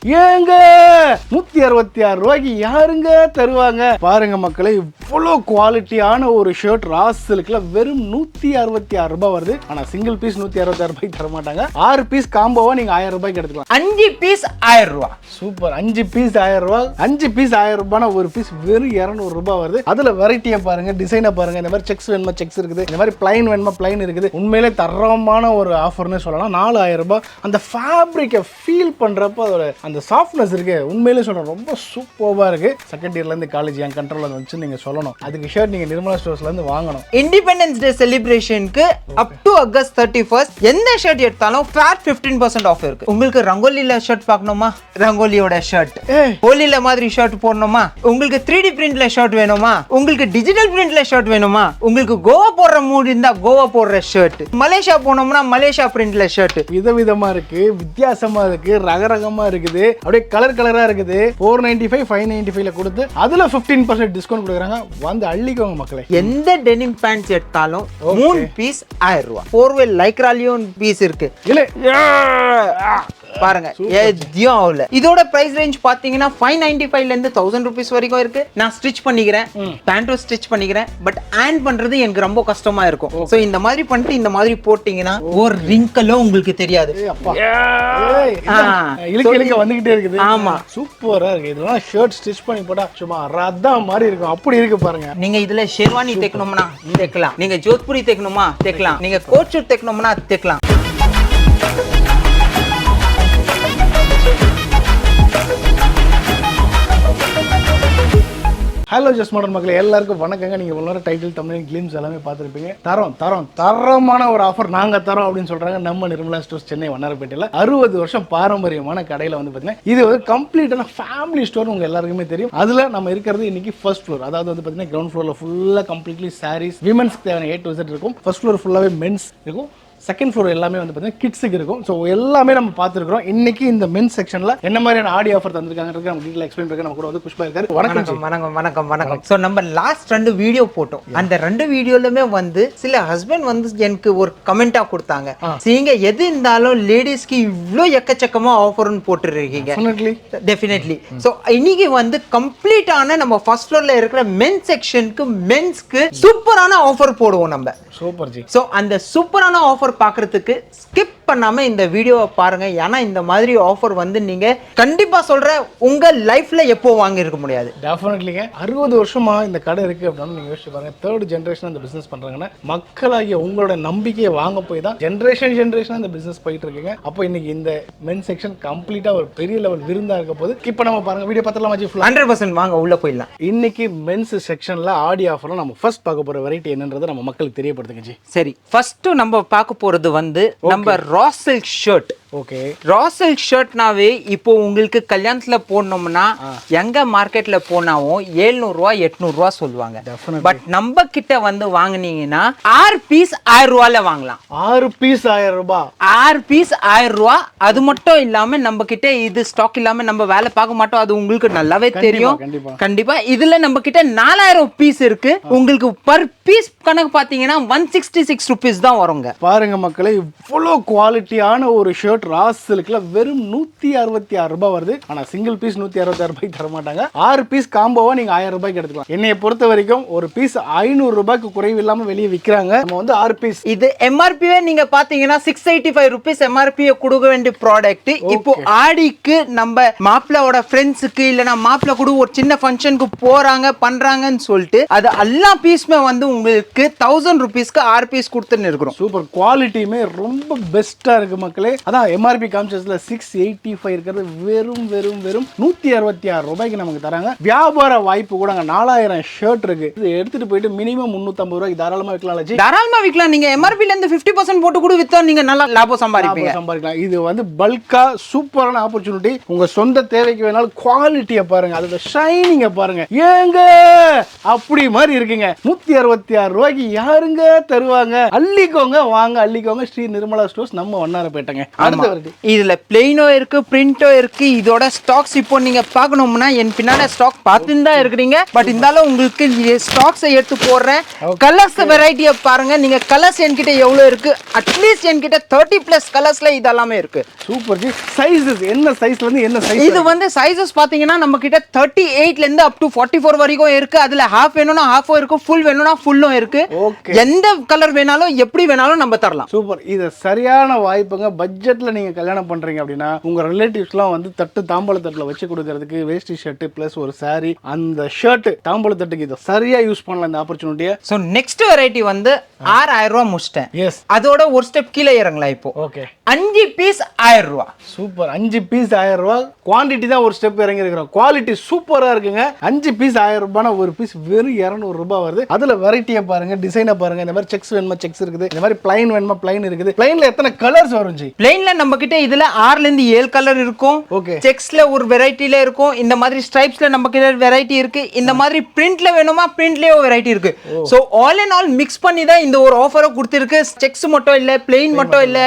ஏங்க 166 ரூபாய்க்கு யாருங்க தருவாங்க பாருங்க மக்களே. இவ்வளோ குவாலிட்டியான ஒரு ஷர்ட் ராஸ் சில்க்ல வெறும் 166 ரூபாய் வருது. ஆனா சிங்கிள் பீஸ் 166 ரூபாய்க்கு தர மாட்டாங்க. 6 பீஸ் காம்போவா நீங்க 1000 ரூபாய்க்கு எடுத்துக்கலாம். 5 பீஸ் 1000 ரூபாய். சூப்பர். 5 பீஸ் 1000 ரூபாய். 5 பீஸ் 1000 ரூபாய்னா ஒரு பீஸ் வெறும் 200 ரூபாய் வருது. அதுல வெரைட்டியை பாருங்க, டிசைனை பாருங்க. இந்த மாதிரி செக்ஸ் வேணுமா செக்ஸ் இருக்குது, இந்த மாதிரி பிளைன் வேணுமா பிளைன் இருக்குது. உண்மையிலே தரமான ஒரு ஆஃபர்னு சொல்லலாம். 4000 ரூபாய். அந்த ஃபேப்ரிக்கை ஃபீல் பண்றப்ப அதோட அந்த சாஃப்ட்னஸ் இருக்கு. உண்மையிலே சொல்றேன் ரொம்ப சூப்பரா இருக்கு. செகண்ட் இயர்ல இருந்து காலேஜ் என் கண்ட்ரோல்ல வந்துச்சு நீங்க சொல்லணும். அதுக்கு ஷர்ட் நீங்க நிர்மலா ஸ்டோர்ஸ்ல இருந்து வாங்கணும். இண்டிபெண்டன்ஸ் டே செலிப்ரேஷனுக்கு அப் டு ஆகஸ்ட் 31 எந்த ஷர்ட் எடுத்தாலும் ஃபிளாட் 15% ஆஃப் இருக்கு. உங்களுக்கு ரங்கோலில ஷர்ட் பார்க்கணுமா, ரங்கோலியோட ஷர்ட். ஹோலில மாதிரி ஷர்ட் போடணுமா, உங்களுக்கு 3D பிரிண்ட்ல ஷர்ட் வேணுமா, உங்களுக்கு டிஜிட்டல் பிரிண்ட்ல ஷர்ட் வேணுமா, உங்களுக்கு கோவா போடுற மூட் இருந்தா கோவா போடுற ஷர்ட், மலேசியா போனோம்னா மலேசியா பிரிண்ட்ல ஷர்ட். விதவிதமா இருக்கு, வித்தியாசமா இருக்கு, ரகரகமா இருக்குது, அப்படியே கலர் கலரா இருக்குது. 495 595ல கொடுத்து அதுல 15% டிஸ்கவுண்ட் கொடுக்குறாங்க. வந்து அள்ளிக்கோங்க மக்களே. எந்த டெனிம் பேண்ட்ஸ் எடுத்தாலும் 3 பீஸ் 1000 ரூபாய். 4-வே லைக்ராலியும் பீஸ் இருக்கு. இல்ல பாருங்க எதையும் ஆகல. இதோட பிரைஸ் ரேஞ்ச் பாத்தீங்கன்னா 595ல இருந்து 1000 ரூபீஸ் வரைக்கும் இருக்கு. நான் ஸ்டிச் பண்ணிக்கிறேன், பேண்ட்டும் ஸ்டிச் பண்ணிக்கிறேன். பட் ஹேண்ட் பண்றது எனக்கு ரொம்ப கஷ்டமா இருக்கும். சோ இந்த மாதிரி பண்ணிட்டு இந்த மாதிரி போட்டீங்கன்னா ஒரு ரிங்கலும் உங்களுக்கு தெரியாது. இழுக்க இழுக்க வந்துகிட்டே இருக்குது. ஆமா, சூப்பரா இருக்கு. இதெல்லாம் ஷர்ட் ஸ்டிச் பண்ணி போட்டா சும்மா ரத்தம் மாதிரி இருக்கும். அப்படி இருக்கு பாருங்க. நீங்க இதுல ஷெர்வானி தைக்கணும்னா தைக்கலாம், நீங்க ஜோத்பூரி தைக்கணுமா தைக்கலாம், நீங்க கோட் ஷூட் தைக்கணும்னா தைக்கலாம். ஹலோ ஜஸ்ட் மாடர்ன் மக்களே, எல்லாருக்கும் வணக்கங்க. நீங்க இவ்வளவு டைட்டில் தமிழ் கிளிம்ஸ் எல்லாமே பார்த்துருப்பீங்க. தரமான ஒரு ஆஃபர் நாங்க தரோம் அப்படின்னு சொல்றாங்க நம்ம நிர்மலா ஸ்டோர்ஸ் சென்னை வண்ணாரப்பேட்டையில 60 வருஷம் பாரம்பரியமான கடையில வந்து பாத்தீங்கன்னா இது வந்து கம்ப்ளீட்டான ஃபேமிலி ஸ்டோர். உங்க எல்லாருக்குமே தெரியும். அதுல நம்ம இருக்கிறது இன்னைக்கு ஃபர்ஸ்ட் ஃப்ளோர். அதாவது வந்து பாத்தீங்கன்னா கிரவுண்ட் ஃப்ளோர்ல ஃபுல்லா கம்ப்ளீட்லி சாரீஸ், விமென்ஸ்க்கு தேவையான A to Z இருக்கும். ஃபர்ஸ்ட் ஃப்ளோர் ஃபுல்லாவே மென்ஸ் இருக்கும். செகண்ட் ஃப்ளோர் எல்லாமே வந்து பார்த்தீங்கன்னா கிட்ஸுக்கு இருக்கும். ஸோ எல்லாமே நம்ம பார்த்துருக்கோம். இன்னைக்கு இந்த மென்ஸ் செக்ஷன்ல என்ன மாதிரியான ஆடி ஆஃபர் தந்திருக்காங்க நம்ம டீட்டெயில் எக்ஸ்பிளைன் பண்ணி நம்ம கூட வந்து புஷ்பா இருக்காரு. வணக்கம் வணக்கம் வணக்கம் வணக்கம். ஸோ நம்ம லாஸ்ட் 2 வீடியோ போட்டோம். அந்த 2 வீடியோலுமே வந்து சில ஹஸ்பண்ட் வந்து எனக்கு ஒரு கமெண்டா கொடுத்தாங்க, நீங்க எது இருந்தாலும் லேடிஸ்க்கு இவ்வளோ எக்கச்சக்கமா ஆஃபர்னு போட்டுருக்கீங்க. டெஃபினெட்லி. ஸோ இன்னைக்கு வந்து கம்ப்ளீட்டான நம்ம ஃபர்ஸ்ட் ஃப்ளோர்ல இருக்கிற மென்ஸ் செக்ஷனுக்கு மென்ஸ்க்கு சூப்பரான ஆஃபர் போடுவோம் நம்ம. Super G. ஸோ அந்த சூப்பரான ஆஃபர் பார்க்கறதுக்கு ஸ்கிப் பண்ணாம இந்த வீடியோவை பாருங்க. ஏன்னா இந்த மாதிரி ஆஃபர் வந்து நீங்க கண்டிப்பா சொல்ற உங்க லைஃப்ல எப்போ வாங்கி இருக்க முடியாது. டெஃபினெட்லிங்க. 60 வருஷமா இந்த கடை இருக்கு அப்படின்னு நீங்க யோசிச்சு பாருங்க. 3rd ஜெனரேஷன் இந்த பிசினஸ் பண்றாங்கன்னா மக்களாகிய உங்களோட நம்பிக்கையை வாங்க போய் தான் ஜெனரேஷன் இந்த பிசினஸ் போயிட்டு இருக்குங்க. அப்போ இன்னைக்கு இந்த மென் செக்ஷன் கம்ப்ளீட்டா ஒரு பெரிய லெவல் விருந்தா இருக்க போது. இப்போ நம்ம பாருங்க வீடியோ பார்த்தலாம். 100% வாங்க உள்ள போயிடலாம். இன்னைக்கு மென்ஸ் செக்ஷன்ல ஆடி ஆஃபர்ல நம்ம ஃபர்ஸ்ட் பார்க்க போற வெரைட்டி என்னன்றதை நம்ம மக்களுக்கு தெரியப்படுத்துங்க ஜி. சரி, ஃபர்ஸ்ட் நம்ம பார்க்க போறது வந்து நம்ம raw silk shirt. Okay, raw silk ஷர்ட்னாவே இப்போ உங்களுக்கு கல்யாணத்துல போடணும்னா எங்க மார்க்கெட்ல போனாவும் 700 ரூபாய் 800 ரூபாய் சொல்லுவாங்க. பட் நம்ம கிட்ட வந்து வாங்குனீங்கன்னா 6 பீஸ் 1000 ரூபாயில வாங்கலாம். 6 பீஸ் 1000 ரூபாய். 6 பீஸ் 1000 ரூபாய். அது மட்டும் இல்லாம நம்ம கிட்ட இது ஸ்டாக் இல்லாம நம்ம வேலை பார்க்க மாட்டோம். அது உங்களுக்கு நல்லாவே தெரியும். கண்டிப்பா இதுல நம்ம கிட்ட 4000 பீஸ் இருக்கு. உங்களுக்கு பர் பீஸ் கணக்கு பாத்தீங்கன்னா 166 ரூபீஸ் தான் வருங்க. பாருங்க மக்களே, இவ்வளோ குவாலிட்டியான ஒரு ஷர்ட் ராஸ் சில்க்ல வெறும் 166 ரூபாய் வருது. ஆனா சிங்கிள் பீஸ் 166 ரூபாய்க்கு தர மாட்டாங்க. 6 பீஸ் காம்போவா நீங்க 1000 ரூபாய்க்கு எடுத்துக்கலாம். என்னைய பொறுத்த வரைக்கும் ஒரு பீஸ் 500 ரூபாய்க்கு குறைவு இல்லாம வெளியே விற்கிறாங்க. நம்ம வந்து 6 பீஸ். இது எம்ஆர்பியே நீங்க பாத்தீங்கன்னா 685 ரூபீஸ் எம்ஆர்பியை கொடுக்க வேண்டிய ப்ராடக்ட். இப்போ ஆடிக்கு நம்ம மாப்பிள்ளையோட ஃப்ரெண்ட்ஸுக்கு இல்லைன்னா மாப்பிள்ளை கூட ஒரு சின்ன ஃபங்க்ஷனுக்கு போறாங்க பண்றாங்கன்னு சொல்லிட்டு அது எல்லா பீஸுமே வந்து உங்களுக்கு 1000 ரூபீஸ்க்கு 6 பீஸ் கொடுத்துன்னு இருக்கிறோம். சூப்பர். குவாலிட்டியுமே ரொம்ப பெஸ்டா இருக்கு மக்களே. அதான் எம்ஆர்பி காமிச்சதுல 685 இருக்கிறது வெறும் 166 ரூபாய்க்கு நமக்கு தராங்க. வியாபார வாய்ப்பு கூட 4000 ஷர்ட் இருக்கு. இது எடுத்துட்டு போயிட்டு மினிமம் 350 ரூபாய்க்கு தாராளமா விற்கலாம். தாராளமா விற்கலாம். நீங்க எம்ஆர்பில இருந்து 50% போட்டு கூட வித்தா நீங்க நல்லா லாபம் சம்பாதிக்கலாம். இது வந்து பல்கா சூப்பரான ஆப்பர்ச்சுனிட்டி. உங்க சொந்த தேவைக்கு வேணாலும் குவாலிட்டியை பாருங்க, அதோட ஷைனிங்க பாருங்க. ஏங்க அப்படி மாதிரி இருக்குங்க. 166 ரூபாய்க்கு யாருங்க தருவாங்க? அள்ளிக்கோங்க, வாங்க அள்ளிக்கோங்க. ஸ்ரீ நிர்மலா ஸ்டோர்ஸ் நம்ம வண்ணாரப்பேட்டைங்க. அடுத்த வெரைட்டி இதுல பிளெயினோ இருக்கு, பிரிண்டோ இருக்கு. இதோட ஸ்டாக்ஸ் இப்போ நீங்க பார்க்கணும்னா என் பின்னாடி ஸ்டாக் பார்த்துன்னு தான் இருக்கிறீங்க. பட் இருந்தாலும் உங்களுக்கு ஸ்டாக்ஸை எடுத்து போடுறேன். கலர்ஸ் வெரைட்டியை பாருங்க. நீங்க கலர்ஸ் என்கிட்ட எவ்வளவு இருக்கு? அட்லீஸ்ட் என்கிட்ட 30+ கலர்ஸ்ல இதெல்லாமே இருக்கு. Super G. சைஸஸ் என்ன சைஸ்ல இருந்து என்ன சைஸ்? இது வந்து சைஸஸ் பாத்தீங்கன்னா நம்ம கிட்ட 38ல இருந்து அப் டு 44 வரைக்கும் இருக்கு. அதுல ஹாஃப் வேணும்னா ஹாஃபும் இருக்கு, ஃபுல் வேணும்னா ஃபுல்லும் இருக்கு. ஓகே, எந்த கலர் வேணாலும் எப்படி வேணாலும் நம்ம தரலாம். சூப்பர். இது சரியான வாய்ப்புங்க. பட்ஜெட்ல நீங்க கல்யாணம் பண்றீங்க அப்படின்னா உங்க ரிலேட்டிவ்ஸ்லாம் வந்து தட்டு தாம்பாள தட்டுல வச்சு கொடுக்கறதுக்கு வேஷ்டி ஷர்ட் பிளஸ் ஒரு saree, அந்த ஷர்ட் தாம்பாள தட்டுக்கு இதை சரியா யூஸ் பண்ணலாம் இந்த ஆப்பர்ச்சுனிட்டியை. சோ நெக்ஸ்ட் வெரைட்டி வந்து 6000 ரூபாய் முடிச்சிட்டேன். எஸ், அதோட ஒரு ஸ்டெப் கீழே இறங்கலாம். இப்போ ஓகே, 5 பீஸ் 1000 ரூபாய். சூப்பர். 5 பீஸ் 1000 ரூபாய். குவாண்டிட்டி தான் ஒரு ஸ்டெப் இறங்கி இருக்கிறோம். குவாலிட்டி சூப்பரா இருக்குங்க. 5 பீஸ் 1000 ரூபாய்னா ஒரு பீஸ் வெறும் 200 ரூபாய் வருது. அதுல வெரைட்டியை பாருங்க, டிசைனை பாருங்க. இந்த மாதிரி செக்ஸ் வேணுமா செக்ஸ் இருக்குது, இந்த மாதிரி பிளைன் வேணுமா பிளைன் இருக்குது. பிளைன்ல எத்தனை கலர்ஸ் வரும் ஜி? பிளைன்ல நம்ம கிட்ட இதுல 6ல இருந்து 7 கலர் இருக்கும். ஓகே, செக்ஸ்ல ஒரு வெரைட்டில இருக்கும். இந்த மாதிரி ஸ்ட்ரைப்ஸ்ல நம்ம கிட்ட வெரைட்டி இருக்கு. இந்த மாதிரி பிரிண்ட்ல வேணுமா பிரிண்ட்லயே வெரைட்டி இருக்கு. So all in all mix பண்ணி தான் இந்த ஒரு ஆஃபரை கொடுத்திருக்கு. செக்ஸ் மட்டும் இல்ல, பிளைன் மட்டும் இல்ல,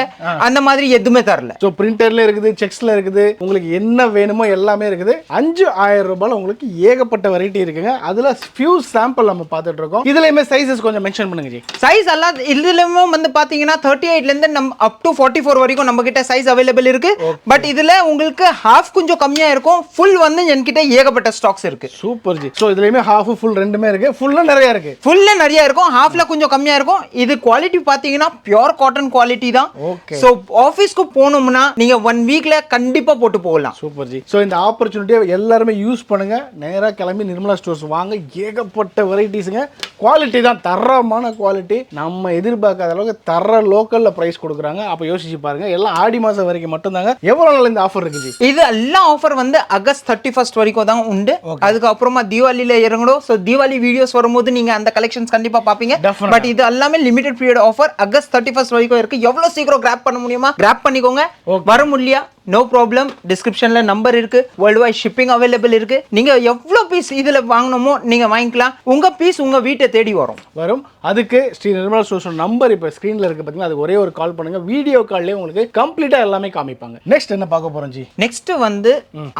அந்த மாதிரி எதுவுமே தரல. சோ பிரிண்டர்ல இருக்குது, செக்ஸ்ல இருக்குது, உங்களுக்கு என்ன வேணுமோ எல்லாமே இருக்குது. 5000 ரூபாய்ல உங்களுக்கு ஏகப்பட்ட வெரைட்டி இருக்குங்க. அதுல ஃபியூ சாம்பிள் நம்ம பார்த்துட்டு இருக்கோம். இதுலயுமே சைஸஸ் கொஞ்சம் மென்ஷன் பண்ணுங்க ஜி. சைஸ் எல்லாம் இதுலயுமே வந்து பாத்தீங்கன்னா 38ல இருந்து நம்ம அப் டு 44 வரைக்கும் நம்ம கிட்ட சைஸ் அவைலபிள் இருக்கு. பட் இதுல உங்களுக்கு ஹாஃப் கொஞ்சம் கம்மியா இருக்கும், ஃபுல் வந்து என்கிட்ட ஏகப்பட்ட ஸ்டாக்ஸ் இருக்கு. Super G. சோ இதுலயுமே ஹாஃப் ஃபுல் ரெண்டுமே இருக்கு. ஃபுல்ல நிறைய இருக்கு. ஃபுல்ல நிறைய இருக்கும், ஹாஃப்ல கொஞ்சம் கம்மியா இருக்கும். இது குவாலிட்டி பாத்தீங்கன்னா பியூர் காட்டன் குவாலிட்டி தான். ஓகே, சோ ஆபீஸ்க்கு போணும்னா நீங்க 1 வீக்ல கண்டிப்பா போட்டு போகலாம். Super G. சோ இந்த ஆப்பர்ச்சுனிட்டியை எல்லாருமே யூஸ் பண்ணுங்க. நேரா கிளம்பி நிர்மலா ஸ்டோர்ஸ் வாங்க. ஏகப்பட்ட வெரைட்டிஸ்ங்க. குவாலிட்டி தான் தரமான குவாலிட்டி. நம்ம எதிர்பார்க்காத அளவுக்கு தர லோக்கல்ல பிரைஸ் கொடுக்குறாங்க. அப்ப யோசிச்சு பாருங்க. எல்லாம் ஆடி மாசம் வரைக்கும் மட்டும் தாங்க. எவ்வளவு நாள் இந்த ஆஃபர் இருக்குது? இது எல்லாம் ஆஃபர் வந்து ஆகஸ்ட் 31 வரைக்கும் தான் உண்டு. அதுக்கு அப்புறமா தீபாவளியில இறங்கணும். சோ தீபாவளி வீடியோஸ் வரும்போது நீங்க அந்த கலெக்ஷன்ஸ் கண்டிப்பா பாப்பீங்க. பட் இது எல்லாமே லிமிடெட் பீரியட் ஆஃபர். ஆகஸ்ட் 31 வரைக்கும் இருக்கு. எவ்வளவு சீக்கிரம் கிராப் பண்ண முடியுமா கிராப் பண்ணிக்கோங்க. வர முடியா நோ ப்ராப்ளம். டிஸ்கிரிப்ஷன்ல நம்பர் இருக்கு. வேர்ல்ட் வைட் ஷிப்பிங் அவைலபிள் இருக்கு. நீங்க எவ்வளவு பீஸ் இதுல வாங்கணுமோ நீங்க வாங்கிக்கலாம். உங்க பீஸ் உங்க வீட்டை தேடி வரும். அதுக்கு ஸ்ரீ நிர்மலா ஸ்டோர்ஸ் நம்பர் இப்ப ஸ்கிரீன்ல இருக்கு பாத்தீங்கன்னா, அது ஒரே ஒரு கால் பண்ணுங்க. வீடியோ கால்லே உங்களுக்கு கம்ப்ளீட்டா எல்லாமே காமிப்பாங்க. நெக்ஸ்ட் என்ன பார்க்க போறோம் ஜி? நெக்ஸ்ட் வந்து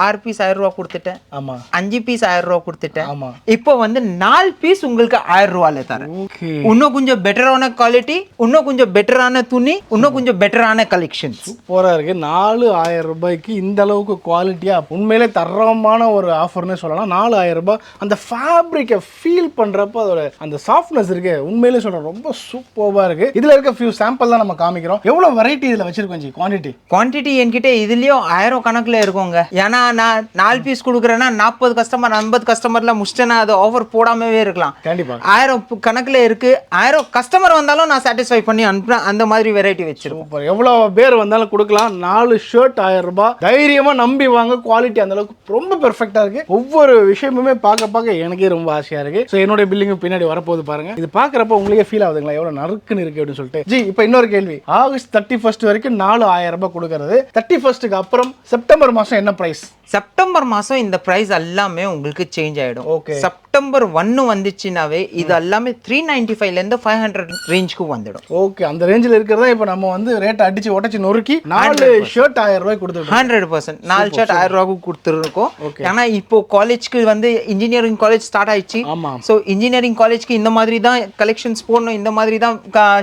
6 பீஸ் 1000 ரூபாய் கொடுத்துட்டேன். ஆமா, 5 பீஸ் 1000 ரூபாய் கொடுத்துட்டேன். ஆமா, இப்போ வந்து 4 பீஸ் உங்களுக்கு 1000 ரூபாயில தரேன். ஓகே, இன்னும் கொஞ்சம் பெட்டரான குவாலிட்டி, இன்னும் கொஞ்சம் பெட்டரான துணி, இன்னும் கொஞ்சம் பெட்டரான கலெக்ஷன்ஸ். சூப்பரா இருக்கு. 4000 ரூபாய்க்கு இந்த அளவுக்கு குவாலிட்டியா உண்மையிலே தரமான ஒரு ஆஃபர்னு சொல்லலாம். 4000 ரூபாய். அந்த ஃபேப்ரிக்கை ஃபீல் பண்றப்ப அதோட அந்த சாஃப்ட்னஸ் இருக்கு. உண்மையிலே சொல்றேன் ரொம்ப சூப்பரா இருக்கு. இதுல இருக்க ஃபியூ சாம்பிள் தான் நம்ம காமிக்கிறோம். எவ்வளவு வெரைட்டி இதுல வச்சிருக்கோம் ஜி? குவாண்டிட்டி என்கிட்ட இதுலயும் 1000 கணக்குல இருக்குங்க. ஏன்னா நான் 4 பீஸ் கொடுக்குறேன்னா 40 கஸ்டமர் 50 கஸ்டமர்ல முடிச்சிட்டேன்னா அது ஆஃபர் போடாமவே இருக்கலாம். கண்டிப்பா 1000 கணக்குல இருக்கு. 1000 கஸ்டமர் வந்தாலும் நான் சாட்டிஸ்ஃபை பண்ணி அனுப்புறேன். அந்த மாதிரி வெரைட்டி வச்சிருக்கோம். சூப்பர். எவ்வளவு பேர் வந்தாலும் கொடுக்கலாம். 4 ஷர்ட் 1000 ரூபாய். தைரியமா நம்பி வாங்க. குவாலிட்டி அந்த அளவுக்கு ரொம்ப பெர்ஃபெக்ட்டா இருக்கு. ஒவ்வொரு விஷயமுமே பார்க்க எனக்கே ரொம்ப ஆசையா இருக்கு. சோ என்னோட பில்லிங் பின்னாடி வரப்போகுது பாருங்க. இது பாக்குறப்ப உங்களுக்கே ஃபீல் ஆகுதுங்களா எவ்வளவு நறுக்குன்னு இருக்கு அப்படின்னு சொல்லிட்டு. ஜி இப்போ இன்னொரு கேள்வி. ஆகஸ்ட் 31 வரைக்கும் 4000 ரூபாய் கொடுக்கறது. 31க்கு அப்புறம் செப்டம்பர் மாசம் என்ன பிரைஸ்? செப்டம்பர் மாசம் இந்த பிரைஸ் எல்லாமே உங்களுக்கு சேஞ்ச் ஆயிடும். ஓகே, செப்டம்பர் 1 வந்துச்சுனாவே இது எல்லாமே 395ல இருந்து 500 ரேஞ்சுக்கு வந்துடும். ஓகே, அந்த ரேஞ்சில் இருக்கிறதா இப்போ நம்ம வந்து ரேட் அடிச்சு உடைச்சு நொறுக்கி 4 ஷர்ட் 1000 ரூபாய் கொடுத்துருக்கோம். 100% 4 ஷர்ட் 1000 ரூபாய்க்கு கொடுத்துருக்கோம். ஏன்னா இப்போ காலேஜ்க்கு வந்து இன்ஜினியரிங் காலேஜ் ஸ்டார்ட் ஆயிடுச்சு. ஸோ இன்ஜினியரிங் காலேஜ்க்கு இந்த மாதிரி தான் கலெக்ஷன்ஸ் போடணும், இந்த மாதிரி தான்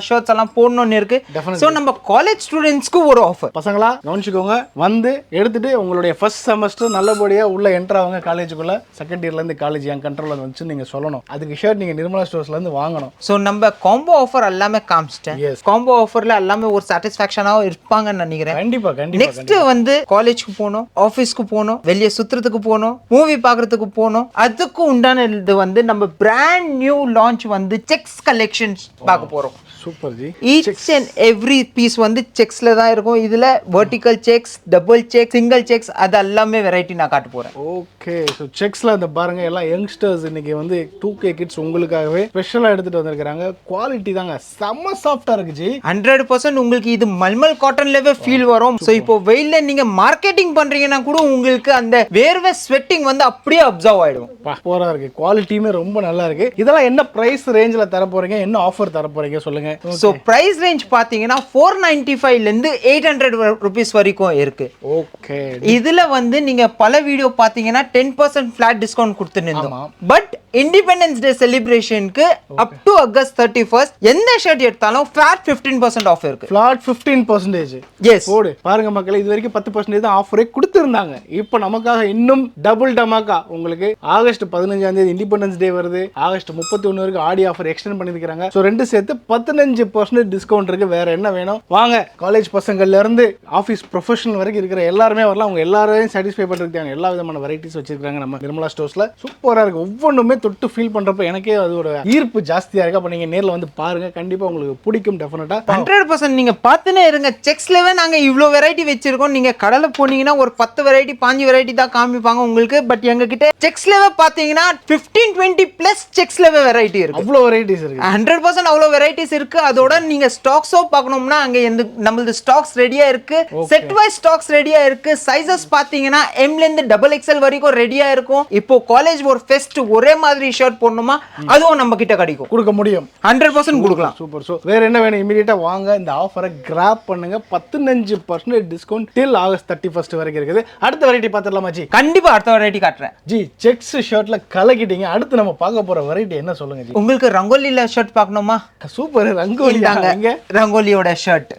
ஷர்ட்ஸ் எல்லாம் போடணும்னு இருக்கு. ஸோ நம்ம காலேஜ் ஸ்டூடெண்ட்ஸ்க்கு ஒரு ஆஃபர். பசங்களா கவனிச்சுக்கோங்க. வந்து எடுத்துட்டு உங்களுடைய ஃபர்ஸ்ட் செமஸ்டர் நல்லபடியா உள்ள என்டர் ஆகுங்க காலேஜுக்குள்ள. செகண்ட் இயர்ல இருந்து காலேஜ் என் கண்ட்ரோல்ல வந்து நீங்க சொல்லணும். அதுக்கு ஷர்ட் நீங்க நிர்மலா ஸ்டோர்ஸ்ல இருந்து வாங்கணும். ஸோ நம்ம காம்போ ஆஃபர் எல்லாமே காமிச்சிட்டேன். காம்போ ஆஃபர்ல எல்லாமே ஒரு சாட்டிஸ்ஃபேக்ஷனாக இருப்பாங்கன்னு நினைக்கிறேன். கண்டிப்பா கண்டிப்பா. நெக்ஸ்ட் வந்து காலேஜ்க்கு போகணும், ஆஃபீஸ்க்கு போகணும், வெளியே சுத்துறதுக்கு போகணும், மூவி பார்க்கறதுக்கு போகணும். அதுக்கு உண்டான இது வந்து நம்ம பிராண்ட் நியூ லான்ச் வந்து செக்ஸ் கலெக்ஷன்ஸ் பார்க்க போறோம். Super ji. Each and every piece வந்து செக்ஸ்ல தான் இருக்கும். இதுல vertical checks, double check, single checks அது எல்லாமே வெரைட்டி நான் காட்ட போறேன். ஓகே, ஸோ செக்ஸ்ல அந்த பாருங்க எல்லாம் யங்ஸ்டர்ஸ் இன்னைக்கு வந்து 2K கிட்ஸ் உங்களுக்காகவே ஸ்பெஷலா எடுத்துட்டு வந்திருக்காங்க. குவாலிட்டி தாங்க செம்ம சாஃப்டா இருக்கு ஜி. 100% உங்களுக்கு இது மல்மல் காட்டன்லவே ஃபீல் வரும். ஸோ இப்போ வெயில்ல நீங்க மார்க்கெட்டிங் பண்றீங்கன்னா கூட உங்களுக்கு அந்த வேர்வை ஸ்வெட்டிங் வந்து அப்படியே அப்சர்வ் ஆயிடும். போரா இருக்கு. குவாலிட்டியுமே ரொம்ப நல்லா இருக்கு. இதெல்லாம் என்ன பிரைஸ் ரேஞ்சில் தர போறீங்க, என்ன ஆஃபர் தர போறீங்க சொல்லுங்க. சோ பிரைஸ் ரேஞ்ச் பாத்தீங்கன்னா 495 ல இருந்து 800 ரூபீஸ் வரைக்கும் இருக்கு. ஓகே, இதுல வந்து நீங்க பல வீடியோ பாத்தீங்கன்னா 10% ஃபிளாட் டிஸ்கவுண்ட் கொடுத்துருந்தோம். பட் இண்டிபெண்டன்ஸ் டே செலிப்ரேஷனுக்கு அப் டு ஆகஸ்ட் 31st எந்த ஷர்ட் எடுத்தாலும் ஃபிளாட் 15% ஆஃப் இருக்கு. ஃபிளாட் 15%. எஸ், போடு பாருங்க மக்களே, இது வரைக்கும் 10% தான் ஆஃபரே கொடுத்துருந்தாங்க. இப்போ நமக்காக இன்னும் டபுள் டமாக்கா உங்களுக்கு ஆகஸ்ட் 15ஆம் தேதி இண்டிபெண்டன்ஸ் டே வருது, ஆகஸ்ட் 31 வரைக்கும் ஆடி ஆஃபர் எக்ஸ்டெண்ட் பண்ணிருக்காங்க. ஸோ ரெண்டு சேர்த்து 15% டிஸ்கவுண்ட் இருக்கு. வேற என்ன வேணும்? வாங்க, காலேஜ் பசங்கள்ல இருந்து ஆஃபீஸ் ப்ரொஃபஷனல் வரைக்கும் இருக்கிற எல்லாருமே வரலாம். அவங்க எல்லாரையும் சாட்டிஸ்ஃபை பண்றதுக்கு எல்லா விதமான வெரைட்டிஸ் வச்சிருக்காங்க நம்ம நிர்மலா ஸ்டோர்ஸ்ல. சூப்பரா இருக்கு. ஒவ்வொன்றுமே தொட்டு ஃபீல் பண்றப்ப எனக்கே அது ஒரு ஈர்ப்பு ஜாஸ்தியா இருக்கு. அப்ப நீங்க நேர்ல வந்து பாருங்க, கண்டிப்பா உங்களுக்கு பிடிக்கும். டெஃபினட்டா 100% நீங்க பார்த்துனே இருங்க. செக்ஸ்லவே நாங்க இவ்ளோ வெரைட்டி வச்சிருக்கோம். நீங்க கடலை போனீங்கன்னா ஒரு 10 வெரைட்டி 5 வெரைட்டி தான் காமிப்பாங்க உங்களுக்கு. பட் எங்க கிட்ட செக்ஸ்லவே பாத்தீங்கன்னா 15-20 பிளஸ் செக்ஸ்லவே வெரைட்டி இருக்கு. அவ்வளோ வெரைட்டிஸ் இருக்கு. 100% அவ்வளோ வெரைட்டிஸ் இருக்கு. அதோட நீங்க ஸ்டாக்ஸோ பார்க்கணும்னா அங்க நம்மளது ஸ்டாக்ஸ் ரெடியா இருக்கு. செட் வைஸ் ஸ்டாக்ஸ் ரெடியா இருக்கு. சைஸஸ் பாத்தீங்கன்னா M ல இருந்து XXL வரைக்கும் ரெடியா இருக்கும். இப்போ காலேஜ் ஒரு ஃபெஸ்ட் ஒரே மாதிரி ஷர்ட் போடணுமா, அதுவும் நம்ம கிட்ட கிடைக்கும், கொடுக்க முடியும். 100% கொடுக்கலாம். சூப்பர். சோ வேற என்ன வேணும்? இமிடியேட்டா வாங்க, இந்த ஆஃபரை கிராப் பண்ணுங்க. 15% டிஸ்கவுண்ட் டில் ஆகஸ்ட் 31 வரைக்கும் இருக்குது. அடுத்த வெரைட்டி பார்த்துடலாமா ஜி? கண்டிப்பா அடுத்த வெரைட்டி காட்டுறேன் ஜி. செக்ஸ் ஷர்ட்ல கலக்கிட்டீங்க. அடுத்து நம்ம பார்க்க போற வெரைட்டி என்ன சொல்லுங்க ஜி? உங்களுக்கு ரங்கோலில ஷர்ட் பார்க்கணுமா? சூப்பர். ரங்கோலி தாங்க, ரங்கோலியோட ஷர்ட்.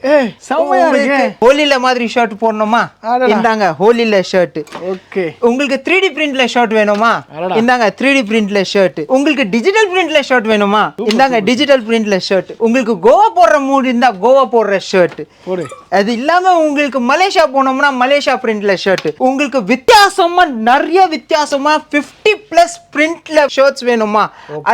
செமையா இருக்கு. ஹோலில மாதிரி ஷர்ட் போடணுமா? இந்தாங்க ஹோலில ஷர்ட். ஓகே. உங்களுக்கு 3D பிரிண்ட்ல ஷர்ட் வேணுமா? இந்தாங்க 3D பிரிண்ட்ல ஷர்ட். உங்களுக்கு டிஜிட்டல் பிரிண்ட்ல ஷர்ட் வேணுமா? இந்தாங்க டிஜிட்டல் பிரிண்ட்ல ஷர்ட். உங்களுக்கு கோவா போடுற மூட் இருந்தா கோவா போடுற ஷர்ட். அது இல்லாம உங்களுக்கு மலேசியா போனோம்னா மலேசியா பிரிண்ட்ல ஷர்ட். உங்களுக்கு வித்தியாசமா நிறைய வித்தியாசமா 50+ பிரிண்ட்ல ஷர்ட்ஸ் வேணுமா?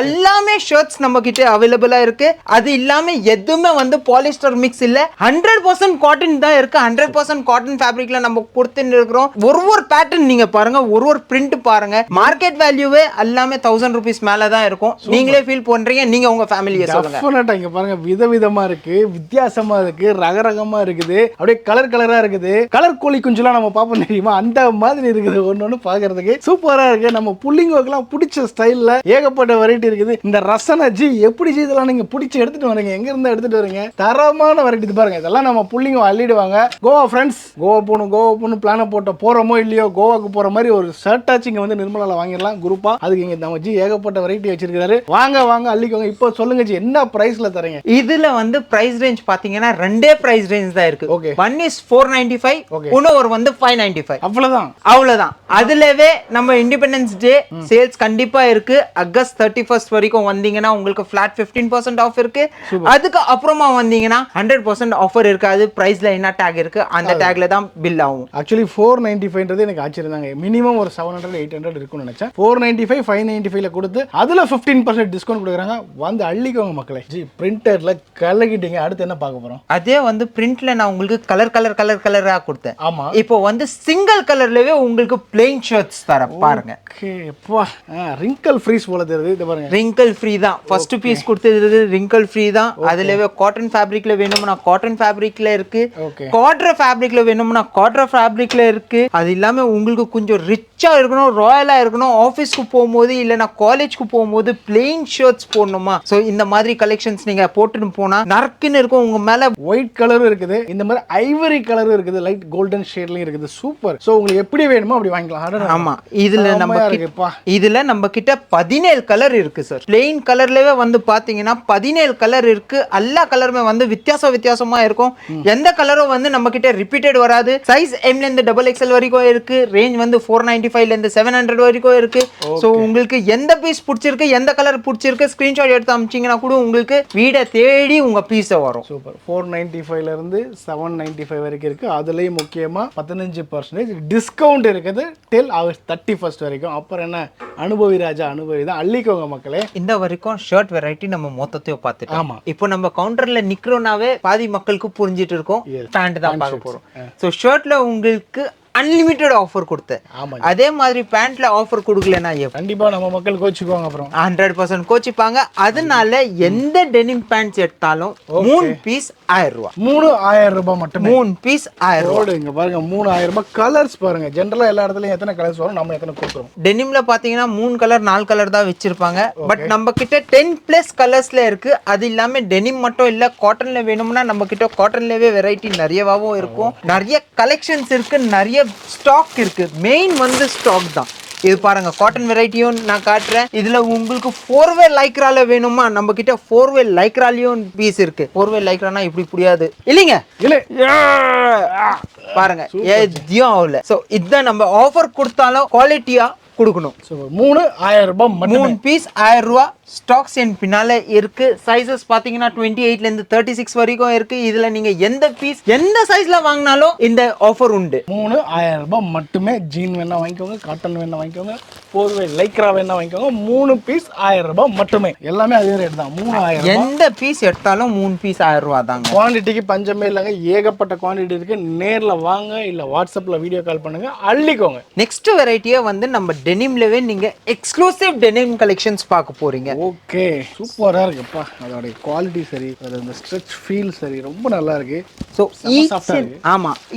எல்லாமே ஷர்ட்ஸ் நம்ம கிட்ட அவைலபிளா இருக்கு. அது இல்லாம எதுவுமே வந்து பாலிஸ்டர் மிக்ஸ் இல்ல, 100% காட்டன் தான் இருக்கு. 100% காட்டன் ஃபேப்ரிக்ல நம்ம கொடுத்துட்டு இருக்கிறோம். ஒரு பேட்டர்ன் நீங்க பாருங்க, ஒரு பிரிண்ட் பாருங்க. மார்க்கெட் வேல்யூவே எல்லாமே 1000 ரூபீஸ் மேல தான் இருக்கும். நீங்களே ஃபீல் பண்றீங்க. நீங்க உங்க ஃபேமிலியை சொல்லுங்க. டெஃபினட்டா இங்க பாருங்க, விதவிதமா இருக்கு, வித்தியாசமா இருக்கு, ரகரகமா இருக்குது, அப்படியே கலர் கலரா இருக்குது. கலர் கோழி குஞ்சுலாம் நம்ம பாப்போம் தெரியுமா, அந்த மாதிரி இருக்குது. ஒன்னொன்னு பாக்குறதுக்கு சூப்பரா இருக்கு. நம்ம புள்ளிங்களுக்குலாம் பிடிச்ச ஸ்டைல்ல ஏகப்பட்ட வெரைட்டி இருக்குது. இந்த ரசனை ஜி எப்படி ஜி இதெல்லாம் நீங்க பிடிச்சி எடுத்துட்டு வரீங்க? எங்க இருந்து எடுத்துட்டு வரீங்க? தரமான வெரைட்டி பாருங்க. இதெல்லாம் நம்ம புள்ளிங்க அள்ளிடுவாங்க. கோவா ஃப்ரெண்ட்ஸ், கோவா போகணும் பிளான போட்ட போறோமோ இல்லையோ, கோவாக்கு போற மாதிரி ஒரு ஷர்ட் ஆச்சு இங்க வந்து நிர்மலால வாங்கிடலாம் குரூப்பா. அதுக்கு இங்க நம்ம ஜி ஏகப்பட்ட வெரைட்டி வச்சிருக்காரு. வாங்க அள்ளிக்கோங்க. இப்போ சொல்லுங்க ஜி, என்ன பிரைஸ்ல தரீங்க? இதுல வந்து பிரைஸ் ரேஞ்ச் பாத்தீங்கன்னா ரெண்டே பிரைஸ் ரேஞ்ச் தான் இருக்கு. ஓகே. ஒன் இஸ் 495, இன்னொரு வந்து 595. அவ்வளவுதான். அதுலவே நம்ம இண்டிபெண்டன்ஸ் டே சேல்ஸ் கண்டிப்பா இருக்கு. ஆகஸ்ட் 31 வரைக்கும் வந்தீங்கன்னா உங்களுக்கு ஃபிளாட் 15% ஆஃப் இருக்கு. அதுக்கு அப்புறமா வந்தீங்கன்னா 100% ஆஃபர் இருக்கு. அது பிரைஸ்ல என்ன டேக் இருக்கு, அந்த டேக்ல தான் பில் ஆகும். ஆக்சுவலி 495 எனக்கு ஆச்சரியம் தாங்க. மினிமம் ஒரு 700-800 இருக்கும்னு நினைச்சேன். 495 595ல கொடுத்து அதுல 15% டிஸ்கவுண்ட் கொடுக்குறாங்க. வந்து அள்ளிக்கோங்க மக்களே. ஜி பிரிண்டர்ல கலக்கிட்டீங்க. அடுத்து என்ன பார்க்க போறோம்? அதே வந்து பிரிண்ட்ல நான் உங்களுக்கு கலரா கொடுத்தேன். ஆமா. இப்போ வந்து சிங்கிள் கலர்லவே உங்களுக்கு பிளெயின் ஷர்ட்ஸ் தர பாருங்க. ரிங்கிள் ஃப்ரீஸ் போல தெரியுது. இது பாருங்க, ரிங்கிள் ஃப்ரீ தான். ஃபர்ஸ்ட் பீஸ் கொடுத்தது ரிங்கிள் ஃப்ரீ தான். அதுலவே காட்டன் ஃபேப்ரிக்ல வேணும்னா காட்டன் ஃபேப்ரிக்ல இருக்கு. காட்ரா ஃபேப்ரிக்ல வேணும்னா காட்ரா ஃபேப்ரிக்ல இருக்கு. அது இல்லாம உங்களுக்கு கொஞ்சம் ரிச்சா இருக்கணும், ராயலா இருக்கணும், ஆபீஸ்க்கு போகும்போது இல்லனா காலேஜ்க்கு போகும்போது பிளெயின் ஷர்ட்ஸ் போடணுமா, சோ இந்த மாதிரி கலெக்ஷன்ஸ் நீங்க போட்டுட்டு போனா நர்க்குன்னு இருக்கும். உங்க மேல ஒயிட் கலரும் இருக்குது, இந்த மாதிரி ஐவரி கலரும் இருக்குது, லைட் கோல்டன் ஷேட்லயும் இருக்குது. சூப்பர். சோ உங்களுக்கு எப்படி வேணுமோ அப்படி வாங்கிக்கலாம். ஆமா. இதுல நம்ம கிட்ட 17 கலர் இருக்கு சார். பிளெயின் கலர்லவே வந்து பாத்தீங்கன்னா 17 கலர் இருக்கு. எல்லா கலருமே வந்து வித்தியாசமா இருக்கும். எந்த கலரும் வந்து நம்ம கிட்ட ரிப்பீட்டட் வராது. சைஸ் M ல இருந்து XXL வரைக்கும் இருக்கு. ரேஞ்ச் வந்து 495 ல இருந்து 700 வரைக்கும் இருக்கு. சோ உங்களுக்கு எந்த பீஸ் பிடிச்சிருக்கு, எந்த கலர் பிடிச்சிருக்கு, ஸ்கிரீன்ஷாட் எடுத்து அனுப்பிச்சீங்கன்னா கூட உங்களுக்கு வீட தேடி உங்க பீஸ் வரும். சூப்பர். 495 ல இருந்து 795 வரைக்கும் இருக்கு. அதுலயும் முக்கியமா 15% டிஸ்கவுண்ட் இருக்குது டில் ஆகஸ்ட் 31 வரைக்கும். அப்புறம் என்ன, அனுபவி ராஜா அனுபவி தான். அள்ளிக்கோங்க மக்களே. இந்த வரைக்கும் ஷர்ட் வெரைட்டி நம்ம மொத்தத்தையும் பார்த்துட்டோம். ஆமா. இப்போ நம்ம கவுண்டர்ல நிக்கிறோம்னாவே பாதி மக்களுக்கு புரிஞ்சிட்டு இருக்கோம். பேண்ட் தான் பார்க்க போறோம். சோ ஷர்ட்ல உங்களுக்கு அன்லிமிட்டெட் ஆஃபர் கொடுத்தேன். ஆமா. அதே மாதிரி பேண்ட்ல ஆஃபர் கொடுக்கலன்னா கண்டிப்பா நம்ம மக்கள் கோச்சுக்குவாங்க அப்புறம். 100% கோச்சிப்பாங்க. அதனால எந்த டெனிம் பேண்ட்ஸ் எடுத்தாலும் 3 பீஸ் 1000 ரூபாய். 3000 ரூபாய் மட்டுமே. 3 பீஸ் 1000 ரூபாய். இங்க பாருங்க 3000 ரூபாய். கலர்ஸ் பாருங்க. ஜெனரலா எல்லா இடத்துலயும் எத்தனை கலர்ஸ் வரும், நம்ம எத்தனை கொடுக்குறோம். டெனிம்ல பாத்தீங்கன்னா 3 கலர் 4 கலர் தான் வச்சிருப்பாங்க. பட் நம்ம கிட்ட 10+ கலர்ஸ்ல இருக்கு. அது இல்லாம டெனிம் மட்டும் இல்ல, காட்டன்ல வேணும்னா நம்ம கிட்ட காட்டன்லவே வெரைட்டி நிறையவாவும் இருக்கும். நிறைய கலெக்ஷன்ஸ் இருக்கு, நிறைய ஸ்டாக் இருக்கு. மெயின் வந்து ஸ்டாக் தான். இது பாருங்க, காட்டன் வெரைட்டியும் நான் காட்டுறேன். இதுல உங்களுக்கு 4-வே லைக்ரால வேணுமா, நம்ம கிட்ட 4-வே லைக்ராலையும் பீஸ் இருக்கு. 4-வே லைக்ரானா இப்படி புரியாது இல்லைங்க, இல்ல பாருங்க எதையும் ஆகல. சோ இதான் நம்ம ஆஃபர் கொடுத்தாலும் குவாலிட்டியா கொடுக்கணும். 3000 ரூபாய் மட்டுமே. 3 பீஸ் 1000 ரூபாய். ஸ்டாக்ஸ் என் பின்னால இருக்கு. சைஸஸ் பாத்தீங்கன்னா 28ல இருந்து 36 வரைக்கும் இருக்கு. இதுல நீங்க எந்த பீஸ் எந்த சைஸ்ல வாங்கினாலும் இந்த ஆஃபர் உண்டு. 3000 ரூபாய் மட்டுமே. ஜீன் வேணா வாங்கிக்கோங்க, காட்டன் வேணா வாங்கிக்கோங்க, போர்வை லைக்ரா வேணா வாங்கிக்கோங்க. 3 பீஸ் 1000 ரூபாய் மட்டுமே. எல்லாமே அதே ரேட் தான். 3000. எந்த பீஸ் எடுத்தாலும் 3 பீஸ் 1000 ரூபாய் தாங்க. குவாண்டிட்டிக்கு பஞ்சமே இல்லைங்க. ஏகப்பட்ட குவாண்டிட்டி இருக்கு. நேர்ல வாங்க, இல்ல வாட்ஸ்அப்ல வீடியோ கால் பண்ணுங்க, அள்ளிக்கோங்க. நெக்ஸ்ட் வெரைட்டியே வந்து நம்ம டெனிம்லவே நீங்க எக்ஸ்க்ளூசிவ் டெனிம் கலெக்ஷன்ஸ் பார்க்க போறீங்க. ஓகே, சூப்பரா இருக்குப்பா. அதோட குவாலிட்டி சரி, அந்த ஸ்ட்ரெச் ஃபீல் சரி, ரொம்ப நல்லா இருக்கு. ஸோ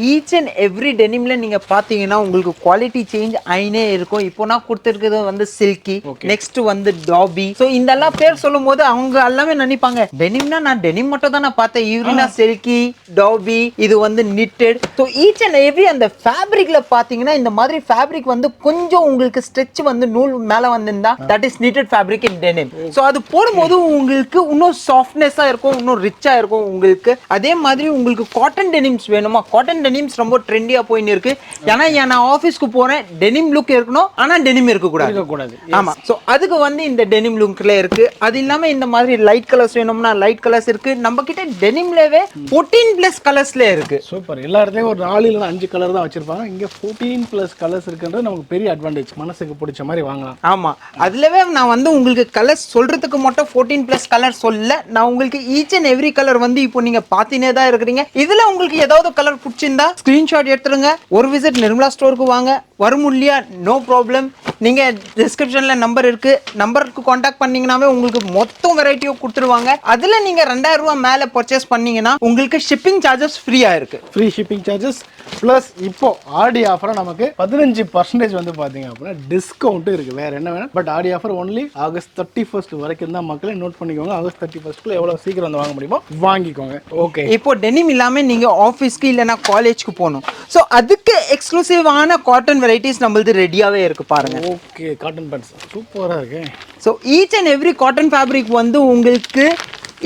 ஈச் அண்ட் எவ்ரி டெனிம்ல நீங்க பாத்தீங்கன்னா உங்களுக்கு குவாலிட்டி சேஞ்ச் ஆயினே இருக்கும். இப்போ நான் கொடுத்துருக்கிறது வந்து சில்கி, நெக்ஸ்ட் வந்து டாபி. ஸோ இதெல்லாம் பேர் சொல்லும் போது அவங்க எல்லாமே நினைப்பாங்க டெனிம்னா நான் டெனிம் மட்டும் தான் நான் பார்த்தேன். இவரினா சில்கி, டாபி, இது வந்து knitted. So each and every அந்த ஃபேப்ரிக்ல பாத்தீங்கன்னா இந்த மாதிரி ஃபேப்ரிக் வந்து கொஞ்சம் உங்களுக்கு ஸ்ட்ரெச் வந்து நூல் மேல வந்திருந்தா that is knitted fabric in denim. So அது போடும்போது உங்களுக்கு இன்னும் சாஃப்ட்னஸா இருக்கும், இன்னும் ரிச்சா இருக்கும் உங்களுக்கு. அதே மாதிரி உங்களுக்கு காட்டன் டெனிம்ஸ் வேணுமா, காட்டன் டெனிம்ஸ் ரொம்ப ட்ரெண்டியா போயின்னு இருக்கு. ஏன்னா நான் ஆஃபீஸ்க்கு போறேன், டெனிம் லுக் இருக்கணும், ஆனா டெனிம் இருக்கக்கூடாது. ஆமா, ஸோ அதுக்கு வந்து இந்த டெனிம் லுக்ல இருக்கு. அது இல்லாம இந்த மாதிரி லைட் கலர்ஸ் வேணும்னா லைட் கலர்ஸ் இருக்கு. நம்ம கிட்ட டெனிம்லவே 14+ கலர்ஸ்ல இருக்கு. சூப்பர். எல்லா இடத்துலயும் ஒரு 4 இல்ல 5 கலர் தான் வச்சிருப்பாங்க. இங்க 14+ கலர்ஸ் இருக்குன்றது நமக்கு பெரிய அட்வான்டேஜ். மனசுக்கு பிடிச்ச மாதிரி வாங்கலாம். ஆமா, அதுலவே நான் வந்து உங்களுக்கு கலர்ஸ் சொல்றதுக்கு மட்டும் 14+ கலர் சொல்ல, நான் உங்களுக்கு ஈச் அண்ட் எவ்ரி கலர் வந்து இப்போ நீங்க பாத்தினே தான் இருக்கிறீங்க. இதுல உங்களுக்கு ஏதாவது கலர் பிடிச்சிருந்தா ஸ்கிரீன்ஷாட் எடுத்துருங்க. ஒரு விசிட் நிர்மலா ஸ்டோருக்கு வாங்க. வரும் இல்லையா, நோ ப்ராப்ளம். நீங்க டிஸ்கிரிப்ஷன்ல நம்பர் இருக்கு, நம்பருக்கு காண்டாக்ட் பண்ணீங்கன்னாவே உங்களுக்கு மொத்தம் வெரைட்டியும் கொடுத்துருவாங்க. அதுல நீங்க 2000 ரூபாய் மேல பர்ச்சேஸ் பண்ணீங்கன்னா உங்களுக்கு ஷிப்பிங் சார்ஜஸ் ஃப்ரீயா இருக்கு. ஃப்ரீ ஷிப்பிங் சார்ஜஸ் பிளஸ் இப்போ ஆடி ஆஃபர் நமக்கு 15% வந்து பாத்தீங்க அப்படின்னா டிஸ்கவுண்ட் இருக்கு. வேற என்ன வேணும், but Aadi offer only August 31 வரைக்கும் தான். மக்களை நோட் பண்ணிக்கோங்க. ஆகஸ்ட் 31 எவ்வளவு சீக்கிரம் வந்து வாங்க முடியுமோ வாங்கிக்கோங்க. ஓகே, இப்போ டெனிம் இல்லாம நீங்க ஆஃபீஸ்க்கு இல்லைன்னா காலேஜ்க்கு போகணும். ஸோ அதுக்கு எக்ஸ்க்ளூசிவான காட்டன் வெரைட்டிஸ் நம்மளது ரெடியாவே இருக்கு பாருங்க. ஓகே, காட்டன் பேண்ட்ஸ் சூப்பரா இருக்கு. So each and every cotton fabric வந்து உங்களுக்கு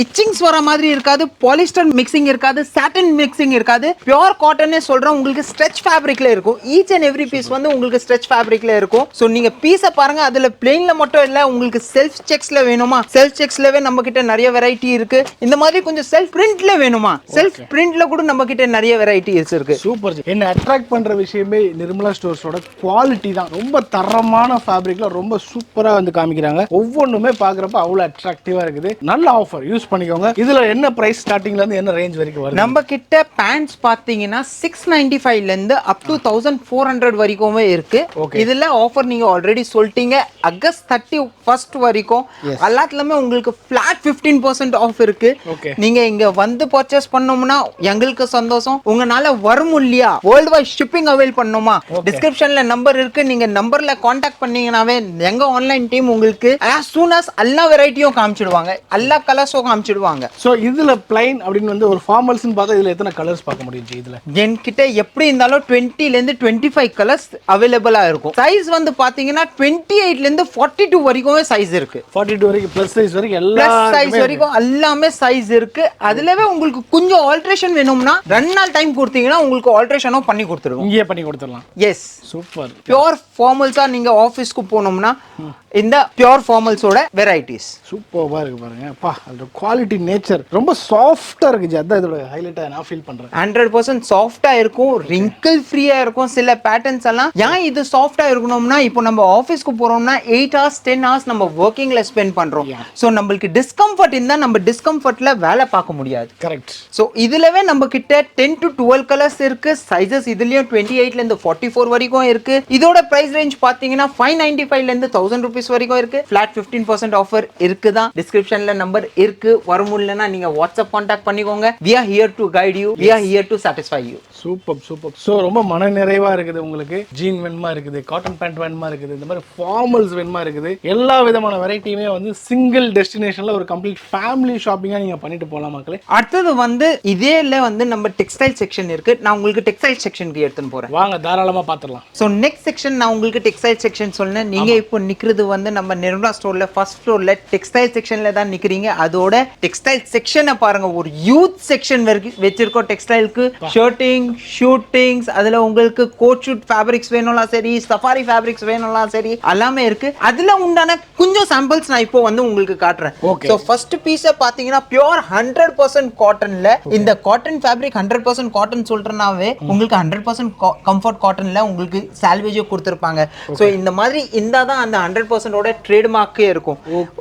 இச்சிங்ஸ் வர மாதிரி இருக்காது, பாலிஸ்டர் மிக்சிங் இருக்காது, சாட்டன் மிக்சிங் இருக்காது. பியூர் காட்டனே சொல்றேன், உங்களுக்கு ஸ்ட்ரெச் ஃபேப்ரிக்ல இருக்கும். ஈச் அண்ட் எவ்ரி பீஸ் வந்து உங்களுக்கு ஸ்ட்ரெச் ஃபேப்ரிக்ல இருக்கும். ஸோ நீங்க பீஸை பாருங்க. அதுல பிளெயின்ல மட்டும் இல்ல, உங்களுக்கு செல்ஃப் செக்ஸ்ல வேணுமா, செல்ஃப் செக்ஸ்லவே நம்ம கிட்ட நிறைய வெரைட்டி இருக்கு. இந்த மாதிரி கொஞ்சம் செல்ஃப் பிரிண்ட்ல வேணுமா, செல்ஃப் பிரிண்ட்ல கூட நம்ம கிட்ட நிறைய வெரைட்டிஸ் இருக்கு. சூப்பர். என்ன அட்ராக்ட் பண்ற விஷயமே நிர்மலா ஸ்டோர்ஸோட குவாலிட்டி தான். ரொம்ப தரமான ஃபேப்ரிக்ல ரொம்ப சூப்பரா வந்து காமிக்கிறாங்க. ஒவ்வொன்றுமே பாக்குறப்ப அவ்வளவு அட்ராக்டிவா இருக்குது. நல்ல ஆஃபர், யூஸ் பண்ணிக்கோங்க. இதுல என்ன பிரைஸ் ஸ்டார்டிங்ல இருந்து என்ன ரேஞ்ச் வரைக்கும் வருது? நம்ம கிட்ட பேண்ட்ஸ் பாத்தீங்கன்னா 695 ல இருந்து அப் டு 1400 வரைக்குமே இருக்கு. இதுல ஆஃபர் நீங்க ஆல்ரெடி சொல்லிட்டீங்க. ஆகஸ்ட் 31 வரைக்கும் எல்லாத்துலயுமே உங்களுக்கு ஃபிளாட் 15% ஆஃப் இருக்கு. நீங்க இங்க வந்து பர்ச்சேஸ் பண்ணோம்னா எங்களுக்கு சந்தோஷம். உங்களால வரும் இல்லையா, வேர்ல்ட் வைட் ஷிப்பிங் அவைல் பண்ணுமா, டிஸ்கிரிப்ஷன்ல நம்பர் இருக்கு. நீங்க நம்பர்ல காண்டாக்ட் பண்ணீங்கன்னாவே எங்க ஆன்லைன் டீம் உங்களுக்கு as soon as எல்லா வெரைட்டியும் காமிச்சிடுவாங்க, எல்லா கலர்ஸும் காமிச்சிடுவாங்க. சோ இதுல பிளைன் அப்படின்னு வந்து ஒரு ஃபார்மல்ஸ்னு பார்த்தா இதுல எத்தனை கலர்ஸ் பார்க்க முடியும்? இதுல என்கிட்ட எப்படி இருந்தாலும் 20 ல இருந்து 25 கலர்ஸ் அவைலபிளா இருக்கும். சைஸ் வந்து பாத்தீங்கன்னா 28 ல இருந்து 42 வரைக்கும் சைஸ் இருக்கு. 42 வரைக்கும் பிளஸ் சைஸ் வரைக்கும் எல்லா சைஸ் வரைக்கும் எல்லாமே சைஸ் இருக்கு. அதுலவே உங்களுக்கு கொஞ்சம் ஆல்ட்ரேஷன் வேணும்னா 2 நாள் டைம் கொடுத்தீங்கன்னா உங்களுக்கு ஆல்ட்ரேஷனும் பண்ணி கொடுத்துருவோம். இங்கேயே பண்ணி கொடுத்துடலாம். S, super. பியூர் ஃபார்மல்ஸா நீங்க ஆபீஸ்க்கு போனோம்னா இந்த பியூர் ஃபார்மல்ஸோட வெரைட்டிஸ் சூப்பரா இருக்கு பாருங்க. அப்பா, அந்த குவாலிட்டி நேச்சர் ரொம்ப சாஃப்டா இருக்கு ஜி. அதான் இதோட ஹைலைட்டா நான் ஃபீல் பண்றேன். 100% சாஃப்டா இருக்கும், wrinkle ஃப்ரீயா இருக்கும். சில பேட்டர்ன்ஸ் எல்லாம் ஏன் இது சாஃப்டா இருக்கணும்னா, இப்போ நம்ம ஆபீஸ்க்கு போறோம்னா 8 hours 10 hours நம்ம ஒர்க்கிங்ல ஸ்பெண்ட் பண்றோம். சோ நம்மளுக்கு டிஸ்கம்ஃபர்ட் இருந்தா நம்ம டிஸ்கம்ஃபர்ட்ல வேலை பார்க்க முடியாது. கரெக்ட். சோ இதுலவே நம்ம கிட்ட 10 to 12 கலர்ஸ் இருக்கு. சைஸஸ் இதுலயும் 28ல இருந்து 44 வரைக்கும் இருக்கு. இதோட பிரைஸ் ரேஞ்ச் பாத்தீங்கன்னா 595ல இருந்து 1000 rupees வரைக்கும் இருக்கு. ஃபிளாட் 15% ஆஃபர் இருக்குதா. டிஸ்கிரிப்ஷன்ல நம்பர் இருக்கு. வரமுடியலனா நீங்க வாட்ஸ்அப் கான்டாக்ட் பண்ணிக்கோங்க. we are here to guide you, we are here to satisfy you. Super super. So ரொம்ப மன நிறைவா இருக்குது. உங்களுக்கு ஜீன் வேணுமா இருக்குது, காட்டன் பேண்ட் வேணுமா இருக்குது, இந்த மாதிரி ஃபார்மல்ஸ் வேணுமா இருக்குது, எல்லா விதமான வெரைட்டியுமே வந்து சிங்கிள் டெஸ்டினேஷன்ல ஒரு கம்ப்ளீட் ஃபேமிலி ஷாப்பிங்கா நீங்க பண்ணிட்டு போகலாம் மக்களே. அடுத்தது வந்து இதேல வந்து நம்ம டெக்ஸ்டைல் செக்ஷன் இருக்கு. நான் உங்களுக்கு டெக்ஸ்டைல் செக்ஷனுக்கு எடுத்துன்னு போறேன். வாங்க தாராளமா பாத்துடலாம். ஸோ நெக்ஸ்ட் செக்ஷன் நான் உங்களுக்கு டெக்ஸ்டைல் செக்ஷன் சொன்னேன். நீங்க இப்போ நிக்கிறது வந்து நம்ம நிர்மலா ஸ்டோர்ல ஃபர்ஸ்ட் ஃப்ளோர்ல டெக்ஸ்டைல் செக்ஷன்ல தான் நிக்கிறீங்க. அதோட டெக்ஸ்டைல் செக்ஷனை பாருங்க, ஒரு யூத் செக்ஷன் வச்சிருக்கோம். டெக்ஸ்டைலுக்கு ஷர்ட்டிங், ஷூட்டிங்ஸ், அதுல உங்களுக்கு கோட் ஷூட் ஃபேப்ரிக்ஸ் வேணும்லாம் சரி, சஃபாரி ஃபேப்ரிக்ஸ் வேணும்லாம் சரி, எல்லாமே இருக்கு. அதுல உண்டான கொஞ்சம் சாம்பிள்ஸ் நான் இப்போ வந்து உங்களுக்கு காட்டுறேன். ஓகே. ஸோ ஃபர்ஸ்ட் பீஸை பாத்தீங்கன்னா பியூர் 100% காட்டன்ல. இந்த காட்டன் ஃபேப்ரிக் 100% காட்டன் சொல்றேனாவே உங்களுக்கு 100% கம்ஃபர்ட் காட்டன்ல உங்களுக்கு சால்வேஜ் கொடுத்திருப்பாங்க. ஸோ இந்த மாதிரி இருந்தாதான் அந்த 100% ஓட ட்ரேட்மார்க்கே இருக்கும்.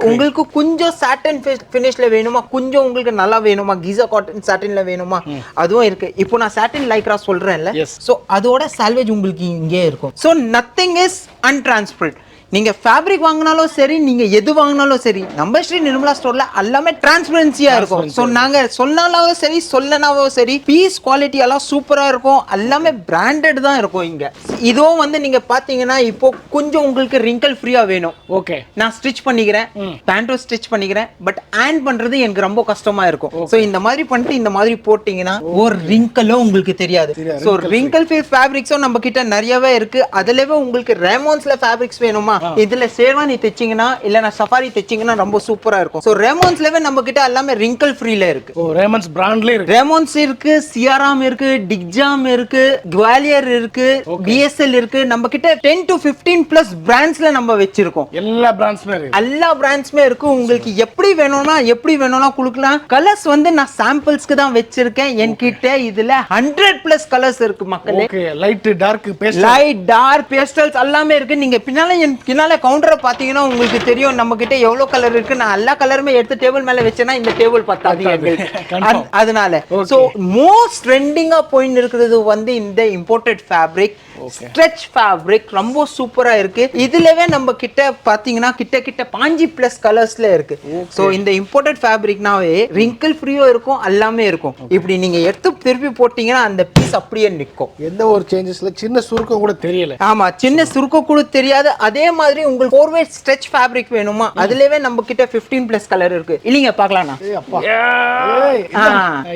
உங்களுக்கு கொஞ்சம் சாட்டன் ஃபினிஷ்ல வேணுமா, கொஞ்சம் உங்களுக்கு நல்லா வேணுமா, கீசா காட்டன் சாட்டின்ல வேணுமா, அதுவும் இருக்கு. இப்போ நான் சாட்டின் லைக்ரா சொல்றேன்ல, சோ அதோட சால்வேஜ் உங்களுக்கு இங்கே இருக்கும். So nothing is untransparent. நீங்க ஃபேப்ரிக் வாங்கினாலும் சரி, நீங்க எது வாங்கினாலும் சரி, நம்ம ஸ்ரீ நிர்மலா ஸ்டோர்ல எல்லாமே டிரான்ஸ்பரன்சியா இருக்கும். சோ நாங்க சொன்னாலும் சரி சொல்லனாலும் சரி, பீஸ் குவாலிட்டி எல்லாம் சூப்பரா இருக்கும். எல்லாமே பிராண்டட் தான் இருக்கும் இங்க. இதுவும் வந்து நீங்க பாத்தீங்கன்னா இப்போ கொஞ்சம் உங்களுக்கு ரிங்கிள் ஃப்ரீயா வேணும். ஓகே. நான் ஸ்டிச் பண்ணிக்கிறேன், பேண்டோ ஸ்டிச் பண்ணிக்கிறேன், பட் ஹேண்ட் பண்றது எனக்கு ரொம்ப கஷ்டமா இருக்கும். சோ இந்த மாதிரி பண்ணிட்டு இந்த மாதிரி போட்டீங்கன்னா ஒரு ரிங்கிளும் உங்களுக்கு தெரியாது. சோ ரிங்கிள் ஃப்ரீ ஃபேப்ரிக்ஸும் நம்ம கிட்ட நிறையவே இருக்கு. அதுலவே உங்களுக்கு ரேமோன்ஸ்ல ஃபேப்ரிக்ஸ் வேணுமா, இதுல ஷேர்வானி தைச்சீங்கன்னா இல்லனா சஃபாரி தைச்சீங்கன்னா ரொம்ப சூப்பரா இருக்கும். சோ ரேமோன்ஸ்லவே நம்ம கிட்ட எல்லாமே ரிங்கிள் ஃப்ரீல இருக்கு. ஓ ரேமன்ஸ் பிராண்ட்ல இருக்கு. ரேமோன்ஸ் இருக்கு, சியாராம் இருக்கு, டிக்ஜாம் இருக்கு, குவாலியர் இருக்கு, பிஎஸ்எல் இருக்கு. நம்ம கிட்ட 10 to 15 plus பிராண்ட்ஸ்ல நம்ம வெச்சிருக்கோம். எல்லா பிராண்ட்ஸ்மே இருக்கு. எல்லா பிராண்ட்ஸ்மே இருக்கு. உங்களுக்கு எப்படி வேணும்னா கொடுக்கலாம். கலர்ஸ் வந்து நான் சாம்பிள்ஸ்க்கு தான் வெச்சிருக்கேன். என்கிட்ட இதுல 100 plus கலர்ஸ் இருக்கு மக்களே. Okay. Light, dark, pastel, light, dark, pastels எல்லாமே இருக்கு. நீங்க பின்னால கவுண்டரை பாத்தீங்கன்னா உங்களுக்கு தெரியும் நம்ம கிட்ட எவ்வளவு கலர் இருக்கு. நான் எல்லா கலருமே எடுத்து டேபிள் மேல வச்சேன்னா இந்த டேபிள் பத்தாது. அதனால சோ மோஸ்ட் ட்ரெண்டிங்கா போயிட்டு இருக்கிறது வந்து இந்த இம்போர்ட்டட் ஃபேப்ரிக், ஸ்ட்ரெச் ஃபேப்ரிக் ரொம்ப சூப்பரா இருக்கு. இதுலவே நம்ம கிட்ட பாத்தீங்கன்னா கிட்ட 5 plus கலர்ஸ்ல இருக்கு. சோ இந்த இம்போர்ட்டட் ஃபேப்ரிக்னாவே ரிங்கிள் ஃப்ரீயோ இருக்கும், எல்லாமே இருக்கும். இப்படி நீங்க எடுத்து திருப்பி போட்டீங்கன்னா அந்த பீஸ் அப்படியே நிக்கும். எந்த ஒரு சேஞ்சஸ்ல சின்ன சுருக்கம் கூட தெரியல. ஆமா, சின்ன சுருக்கம் கூட தெரியாது. அதே மாதிரி உங்களுக்கு 4 way ஸ்ட்ரெச் ஃபேப்ரிக் வேணுமா, அதுலவே நம்ம கிட்ட 15 plus கலர் இருக்கு. இல்லீங்க பார்க்கலாம்னா. அப்பா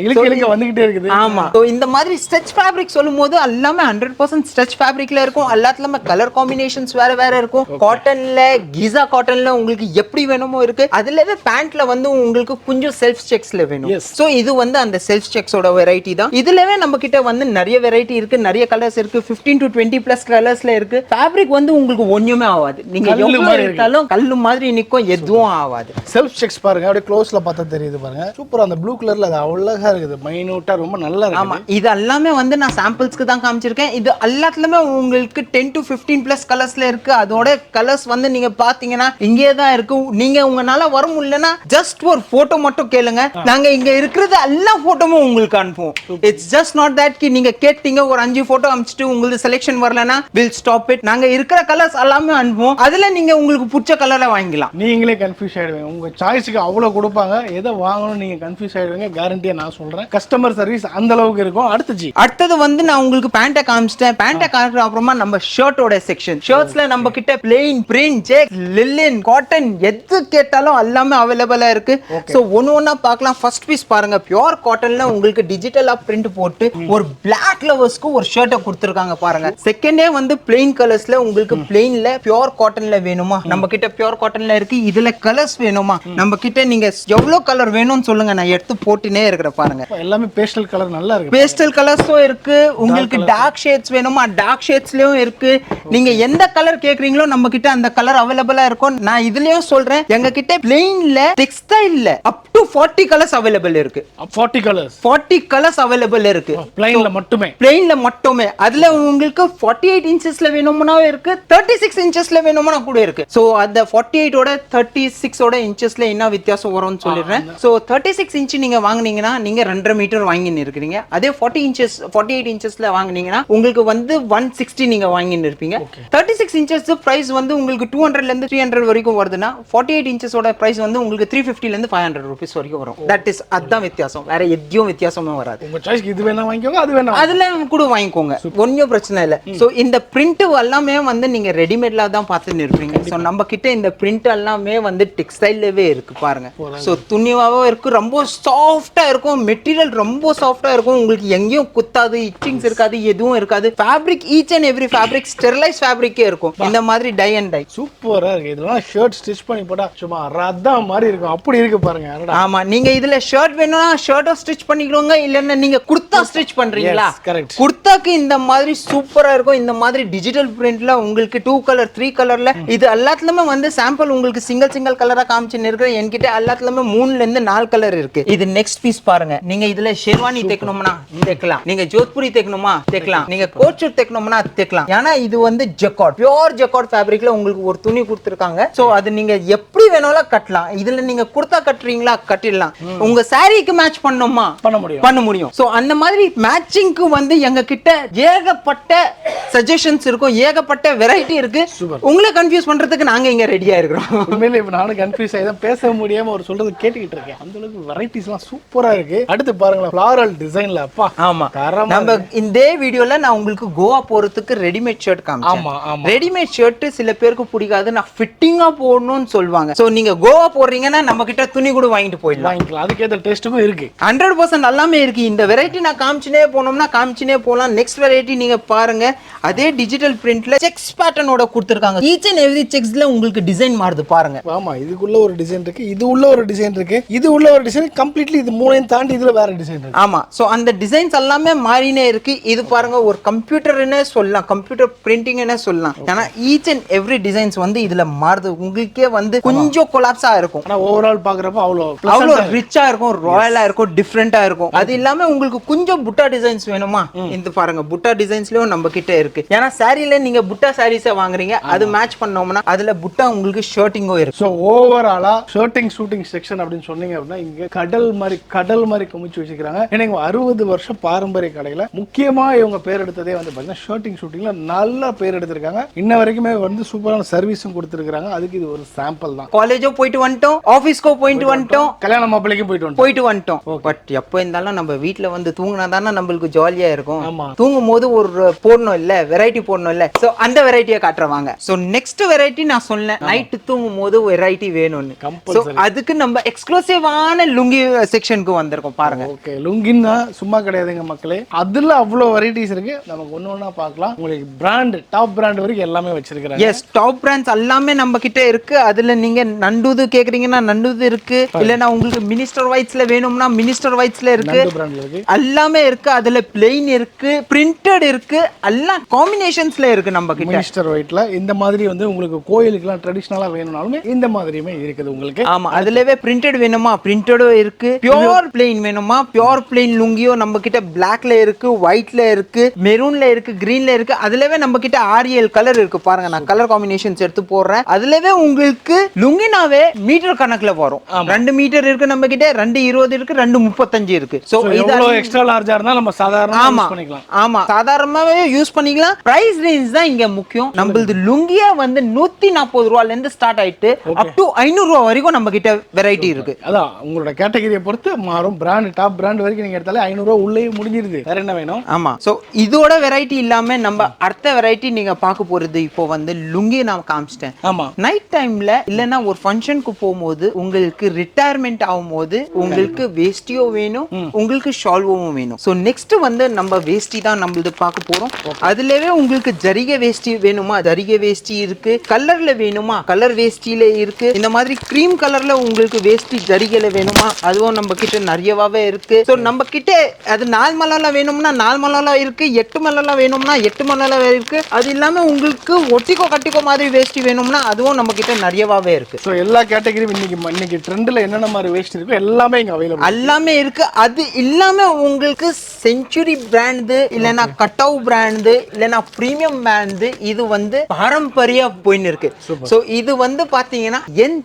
இழுக்க வந்துகிட்டே இருக்குது. ஆமா. சோ இந்த மாதிரி ஸ்ட்ரெச் ஃபேப்ரிக் சொல்லும்போது எல்லாமே 100% ஸ்ட்ரெச் ஃபேப்ரிக்ல இருக்கும். எல்லாத்துலயுமே கலர் காம்பினேஷன்ஸ் வேற இருக்கும். காட்டன்ல, கீசா காட்டன்ல உங்களுக்கு எப்படி வேணுமோ இருக்கு. அதுலவே பேண்ட்ல வந்து உங்களுக்கு கொஞ்சம் செல்ஃப் செக்ஸ்ல வேணும். சோ இது வந்து அந்த செல்ஃப் செக்ஸோட வெரைட்டி தான். இதுலவே நம்ம கிட்ட வந்து நிறைய வெரைட்டி இருக்கு, நிறைய கலர்ஸ் இருக்கு. 15 to 20 plus கலர்ஸ்ல இருக்கு. ஃபேப்ரிக் வந்து உங்களுக்கு ஒண்ணுமே ஆகாது. நீங்க எவ்வளவு எடுத்தாலும் கல்லு மாதிரி நிக்கும், எதுவும் ஆகாது. செல்ஃப் செக்ஸ் பாருங்க, அப்படியே க்ளோஸ்ல பார்த்தா தெரியுது பாருங்க. சூப்பரா அந்த ப்ளூ கலர்ல அது அழகா இருக்குது. மைனூட்டா ரொம்ப நல்லா இருக்கு. ஆமா, இது எல்லாமே வந்து நான் சாம்பிள்ஸ்க்கு தான் காமிச்சிருக்கேன். இது எல்லாத்துலயுமே உங்களுக்கு 10 to 15 plus கலர்ஸ்ல இருக்கு. அதோட கலர்ஸ் வந்து நீங்க பாத்தீங்கன்னா இங்கே தான் இருக்கு. நீங்க உங்களால வர முடியலன்னா ஜஸ்ட் ஒரு போட்டோ மட்டும் கேளுங்க, நாங்க இங்க இருக்கிறது எல்லா போட்டோவும் உங்களுக்கு அனுப்புவோம். இட்ஸ் ஜஸ்ட் நாட் தட் கி நீங்க கேட்டீங்க ஒரு 5 போட்டோ அனுப்பிச்சிட்டு உங்களுக்கு செலக்ஷன் வரலனா வில் ஸ்டாப் இட். நாங்க இருக்கிற கலர்ஸ் எல்லாமே அனுப்புவோம். அதுல நீங்க உங்களுக்கு பிடிச்ச கலரை வாங்கிக்கலாம். நீங்களே கன்ஃபியூஸ் ஆயிடுவீங்க. உங்க சாய்ஸ்க்கு அவ்வளவு கொடுப்பாங்க, எதை வாங்கணும் நீங்க கன்ஃபியூஸ் ஆயிடுவீங்க. கேரண்டியா நான் சொல்றேன். கஸ்டமர் சர்வீஸ் அந்த அளவுக்கு இருக்கும். அடுத்தது வந்து நான் உங்களுக்கு பேண்ட காமிச்சிட்டேன். பேண்ட காமிச்ச அப்புறமா நம்ம ஷர்ட்டோட செக்ஷன். ஷர்ட்ஸ்ல நம்ம கிட்ட plain, print, check, linen, cotton எது கேட்டாலும் எல்லாமே அவைலபிளா இருக்கு. சோ ஒண்ணா பார்க்கலாம். ஃபர்ஸ்ட் பீஸ் பாருங்க, பியூர் காட்டன்ல உங்களுக்கு டிஜிட்டலா பிரிண்ட் போட்டு ஒரு பிளாக் லவர்ஸ்க்கு ஒரு ஷர்ட்டை கொடுத்திருக்காங்க பாருங்க. செகண்டே வந்து பிளெயின் கலர்ஸ்ல உங்களுக்கு பிளெயின்ல பியூர் பியூர் காட்டன்ல வேணுமா நம்ம கிட்ட பியூர் காட்டன்ல இருக்கு. இதுல கலர்ஸ் வேணுமா நம்ம கிட்ட நீங்க எவ்வளவு கலர் வேணும்னு சொல்லுங்க, நான் எடுத்து போட்டுனே இருக்கிற பாருங்க. எல்லாமே பேஸ்டல் கலர் நல்லா இருக்கு. பேஸ்டல் கலர்ஸும் இருக்கு. உங்களுக்கு டார்க் ஷேட்ஸ் வேணுமா டார்க் ஷேட்ஸ்லயும் இருக்கு. நீங்க எந்த கலர் கேக்குறீங்களோ நம்ம கிட்ட அந்த கலர் அவைலபிளா இருக்கும். நான் இதுலயும் சொல்றேன், எங்க கிட்ட பிளெயின்ல டெக்ஸ்டைல்ல அப் டு 40 கலர்ஸ் அவைலபிள் இருக்கு. 40 கலர்ஸ் அவைலபிள் இருக்கு. பிளெயின்ல மட்டுமே அதுல உங்களுக்கு 48 இன்ச்சஸ்ல வேணும்னா இருக்கு, 36 இன்ச்சஸ்ல வேணும்னா கூட இருக்கு. சோ அந்த 48 ஓட 36 ஓட இன்ச்சஸ்ல என்ன வித்தியாசம் வரும்னு சொல்லிடுறேன். சோ 36 இன்ச் நீங்க வாங்குனீங்கன்னா நீங்க 2.5 மீட்டர் வாங்கின்னு இருக்கீங்க. அதே 48 இன்ச்சஸ்ல வாங்குனீங்கன்னா உங்களுக்கு வந்து 160 நீங்க வாங்கின்னு இருப்பீங்க. 36 இன்ச்சஸ் பிரைஸ் வந்து உங்களுக்கு 200 ல இருந்து 300 வரைக்கும் வருதுன்னா 48 இன்ச்சஸோட பிரைஸ் வந்து உங்களுக்கு 350 ல இருந்து 500 ரூபீஸ் வரைக்கும் வரும். தட் இஸ் அதான் வித்தியாசம், வேற எதுவும் வித்தியாசமே வராது. உங்க சாய்ஸ்க்கு இது வேணா வாங்கிக்கோங்க, அது வேணா அதுல கூட வாங்கிக்கோங்க, ஒன்னும் பிரச்சனை இல்ல. சோ இந்த பிரிண்ட் எல்லாமே வந்து நீங்க ரெடிமேட்ல தான் பார்த்துன்னு இருப்பீங்க. சோ நம்ம கிட்ட இந்த பிரிண்ட் எல்லாமே வந்து டெக்ஸ்டைல்லவே இருக்கு பாருங்க. சோ துணியாவே இருக்கு, ரொம்ப சாஃப்ட்டா இருக்கும், மெட்டீரியல் ரொம்ப சாஃப்ட்டா இருக்கும், உங்களுக்கு எங்கேயும் குத்தாது, இச்சிங்ஸ் இருக்காது, எதுவும் இருக்காது. Fabric each and every fabric sterilise ஃபேப்ரிக்கே இருக்கும். இந்த மாதிரி டை அண்ட் டை சூப்பரா இருக்கு. இதெல்லாம் ஷர்ட் ஸ்டிச் பண்ணி போட்டா சும்மா ரத்தா மாதிரி இருக்கும், அப்படி இருக்கு பாருங்க. ஆமா, நீங்க இதுல ஷர்ட் வேணும்னா ஷர்ட்டோ ஸ்டிச் பண்ணிக்கோங்க, இல்லன்னா நீங்க குர்தா ஸ்டிச் பண்றீங்களா குர்தாக்கு இந்த மாதிரி சூப்பரா இருக்கும். இந்த மாதிரி டிஜிட்டல் பிரிண்ட்ல உங்களுக்கு 2 கலர் 3 கலர்ல இது எல்லாத்துலயுமே வந்து சாம்பிள் உங்களுக்கு சிங்கிள் கலரா காமிச்சுன்னு இருக்கு. என்கிட்ட எல்லாத்துலயுமே 3ல இருந்து 4 கலர் இருக்கு. இது நெக்ஸ்ட் பீஸ் பாருங்க. நீங்க இதுல ஷெர்வானி தைக்கணும்னா தைக்கலாம், நீங்க ஜோத்பூரி தைக்கணுமா தைக்கலாம், நீங்க கோட் ஷூட் தைக்கணும்னா தைக்கலாம். ஏன்னா இது வந்து ஜக்கார்ட், பியூர் ஜக்கார்ட் ஃபேப்ரிக்ல உங்களுக்கு ஒரு துணி கொடுத்திருக்காங்க. சோ அது நீங்க எப்படி வேணாலும் கட்டலாம். இதுல நீங்க குர்தா கட்டுறீங்களா கட்டிடலாம், உங்க சாரிக்கு மேட்ச் பண்ணணுமா பண்ண முடியும். சோ அந்த மாதிரி மேட்சிங்க்கு வந்து எங்க கிட்ட ஏகப்பட்ட சஜஷன்ஸ் இருக்கும், ஏகப்பட்ட வெரைட்டி இருக்கு. உங்களை கன்ஃபியூஸ் பண்றதுக்கு நாங்க இங்க ரெடியா இருக்கிறோம். உண்மையிலே இப்ப நானும் கன்ஃபியூஸ் ஆகி தான் பேச முடியாம ஒரு சொல்றது கேட்டுக்கிட்டு இருக்கேன். அந்த அளவுக்கு வெரைட்டிஸ் எல்லாம் சூப்பரா இருக்கு. அடுத்து பாருங்களேன், ஃப்ளாரல் டிசைன்ல அப்பா. ஆமா, நம்ம இந்த வீடியோல நான் உங்களுக்கு கோவா போறதுக்கு ரெடிமேட் ஷர்ட் காமிச்சேன். ரெடிமேட் ஷர்ட் சில பேருக்கு பிடிக்காது, நான் ஃபிட்டிங்கா போடணும்னு சொல்லுவாங்க. சோ நீங்க கோவா போடுறீங்கன்னா நம்ம கிட்ட துணி கூட வாங்கிட்டு போயிடலாம். அதுக்கேற்ற டேஸ்டும் இருக்கு, 100% எல்லாமே இருக்கு. இந்த வெரைட்டி நான் காமிச்சினே போனோம்னா காமிச்சினே போலாம். நெக்ஸ்ட் வெரைட்டி நீங்க பாருங்க, அதே டிஜிட்டல் பிரிண்ட்ல செக்ஸ் பேட்டர்னோட கொடுத்திருக்காங்க. ஈச் அண்ட் எவ்ரி செக்ஸ்ல உங்களுக்கு டிசைன் மாறுது பாருங்க. ஆமா, இதுக்குள்ள ஒரு டிசைன் இருக்கு, இது உள்ள ஒரு டிசைன் இருக்கு, இது உள்ள ஒரு டிசைன், கம்ப்ளீட்லி இது மூணையும் தாண்டி இதுல வேற டிசைன் இருக்கு. ஆமா, சோ அந்த டிசைன்ஸ் எல்லாமே மாறினே இருக்கு. இது பாருங்க, ஒரு கம்ப்யூட்டர்னே சொல்லலாம், கம்ப்யூட்டர் பிரிண்டிங்னே சொல்லலாம். ஏன்னா ஈச் அண்ட் எவ்ரி டிசைன்ஸ் வந்து இதுல மாறுது. உங்களுக்கே வந்து கொஞ்சம் கொலாப்ஸா இருக்கும், ஆனா ஓவரால் பாக்குறப்ப அவ்வளோ ரிச்சா இருக்கும், ராயலா இருக்கும், டிஃபரெண்டா இருக்கும். அது இல்லாம உங்களுக்கு கொஞ்சம் புட்டா டிசைன்ஸ் வேணுமா, இந்த பாருங்க புட்டா டிசைன்ஸ்லயும் நம்ம கிட்ட இருக்கு. ஏன்னா சாரில நீங்க புட்டா சாரீஸை வாங்குறீங்க, அது மேட்ச் பண்ணோம்னா அதுல புட்டா உங்களுக்கு ஷர்ட்டிங்கும் இருக்கு. சோ ஓவராலா ஷர்ட்டிங் ஷூட்டிங் செக்ஷன் அப்படின்னு சொன்னீங்க அப்படின்னா இங்க கடல் மாதிரி குமிச்சு வச்சிருக்காங்க. ஏன்னா 60 வருஷம் பாரம்பரிய கடையில முக்கியமா இவங்க பேர் எடுத்ததே வந்து பாத்தீங்கன்னா ஷர்ட்டிங் ஷூட்டிங்ல நல்ல பேர் எடுத்திருக்காங்க. இன்ன வரைக்குமே வந்து சூப்பரான சர்வீஸும் கொடுத்திருக்காங்க. அதுக்கு இது ஒரு சாம்பிள் தான். காலேஜோ போயிட்டு வந்துட்டோம், ஆபீஸ்க்கோ போயிட்டு வந்துட்டோம், கல்யாண மாப்பிள்ளைக்கும் போயிட்டு வந்துட்டோம். பட் எப்போ இருந்தாலும் நம்ம வீட்ல வந்து தூங்கினா தானே நம்மளுக்கு ஜாலியா இருக்கும். தூங்கும் போது ஒரு போடணும் இல்ல, வெரைட்டி போடணும் இல்ல. சோ அந்த வெரைட்டியை காட்டுறவாங்க. சோ நெக்ஸ்ட் வெரைட்டி நான் சொன்னேன், நைட் தூங்கும் போது வெரைட்டி வேணும்னு. சோ அதுக்கு நம்ம எக்ஸ்க்ளூசிவான லுங்கி செக்ஷனுக்கு வந்திருக்கோம் பாருங்க. ஓகே, லுங்கின்னா சும்மா கிடையாதுங்க மக்களே, அதுல அவ்வளவு வெரைட்டிஸ் இருக்கு. நமக்கு ஒண்ணா பார்க்கலாம். உங்களுக்கு பிராண்ட், டாப் பிராண்ட் வரைக்கும் எல்லாமே வச்சிருக்காங்க. எஸ், டாப் பிராண்ட்ஸ் எல்லாமே நம்ம கிட்ட இருக்கு. அதுல நீங்க நண்டுது கேக்குறீங்கன்னா நண்டுது இருக்கு, இல்லனா உங்களுக்கு மினிஸ்டர் வைட்ஸ்ல வேணும்னா மினிஸ்டர் வைட்ஸ்ல இருக்கு, எல்லாமே இருக்கு. அதுல பிளெயின் இருக்கு, பிரிண்டட் இருக்கு, எல்லாம் காம்பினேஷன்ஸ்ல இருக்கு நம்ம கிட்ட. மினிஸ்டர் வைட்ல இந்த மாதிரி வந்து உங்களுக்கு கோயிலுக்குலாம் ட்ரெடிஷனலா வேணும்னாலுமே இந்த மாதிரியுமே இருக்குது உங்களுக்கு. ஆமா, அதுலவே பிரிண்டட் வேணுமா பிரிண்டடும் இருக்கு, பியூர் பிளெயின் வேணுமா பியூர் பிளெயின் லுங்கியோ நம்ம கிட்ட பிளாக்ல இருக்கு, ஒயிட்ல இருக்கு, மெரூன்ல இருக்கு, கிரீன்ல இருக்கு. அதுலவே நம்ம கிட்ட 6-7 கலர் இருக்கு பாருங்க. நான் கலர் காம்பினேஷன்ஸ் எடுத்து போடுறேன். அதுலவே உங்களுக்கு லுங்கினாவே மீட்டர் கணக்குல வரும். 2 மீட்டர் இருக்கு நம்ம கிட்ட, 220 இருக்கு, 235 இருக்கு. சோ இது எக்ஸ்ட்ரா லார்ஜா இருந்தா நம்ம சாதாரணமா யூஸ் பண்ணிக்கலாம். ஆமா, சாதாரணமாவே யூஸ் பண்ணிக்கலாம். பிரைஸ் ரேஞ்ச் தான் இங்க முக்கியம். நம்மளது லுங்கியா வந்து 140 ரூபாயில இருந்து ஸ்டார்ட் ஆயிட்டு அப் டு 500 ரூபாய் வரைக்கும் நம்ம கிட்ட வெரைட்டி இருக்கு. அதான் உங்களோட கேட்டகரியை பொறுத்து மாறும். பிராண்ட், டாப் பிராண்ட் வரைக்கும் நீங்க எடுத்தாலே 500 ரூபாய் உள்ளே முடிஞ்சிருது. வேற என்ன வேணும்? ஆமா, சோ இதோட வெரைட்டி இல்லாம நம்ம அடுத்த வெரைட்டி நீங்க பார்க்க போறது இப்போ வந்து லுங்கி நான் காமிச்சிட்டேன். ஆமா, நைட் டைம்ல இல்லனா ஒரு ஃபங்க்ஷனுக்கு போகும்போது உங்களுக்கு ரிட்டையர்மெண்ட் ஆகும்போது உங்களுக்கு வேஷ்டியோ வேணும், உங்களுக்கு ஷால்வும் வேணும். ஸோ நெக்ஸ்ட் வந்து நம்ம வேஷ்டி தான் நம்மளது பார்க்க போறோம். அதுலவே உங்களுக்கு ஜரிகை வேஷ்டி வேணுமா, ஜரிகை வேஷ்டி இருக்கு. கலர்ல வேணுமா, கலர் வேஷ்டியில இருக்கு. இந்த மாதிரி கிரீம் கலர்ல உங்களுக்கு வேஷ்டி ஜரிகையில வேணுமா, அதுவும் நம்ம கிட்ட நிறையவாவே இருக்கு. ஸோ நம்ம கிட்ட அது 4 மலால வேணும்னா 4 மலால இருக்கு, 8 மலால வேணும்னா 8 மலால இருக்கு. அது இல்லாம உங்களுக்கு ஒட்டிக்கோ கட்டிக்கோ மாதிரி வேஷ்டி வேணும்னா அதுவும் நம்ம கிட்ட நிறையவாவே இருக்கு. ஸோ எல்லா கேட்டகரியும் இன்னைக்கு ட்ரெண்ட்ல என்னென்ன மாதிரி வேஸ்ட் இருக்கோ எல்லாமே இங்க அவைலபிள், எல்லாமே இருக்கு. அது இல்லாம உங்களுக்கு செஞ்சுரி பிராண்ட் இல்லைன்னா கட்டவு பிராண்ட் இல்லைன்னா பிரீமியம் பிராண்ட் இது வந்து பாரம்பரிய போயின்னு இருக்கு. ஸோ இது வந்து பாத்தீங்கன்னா என்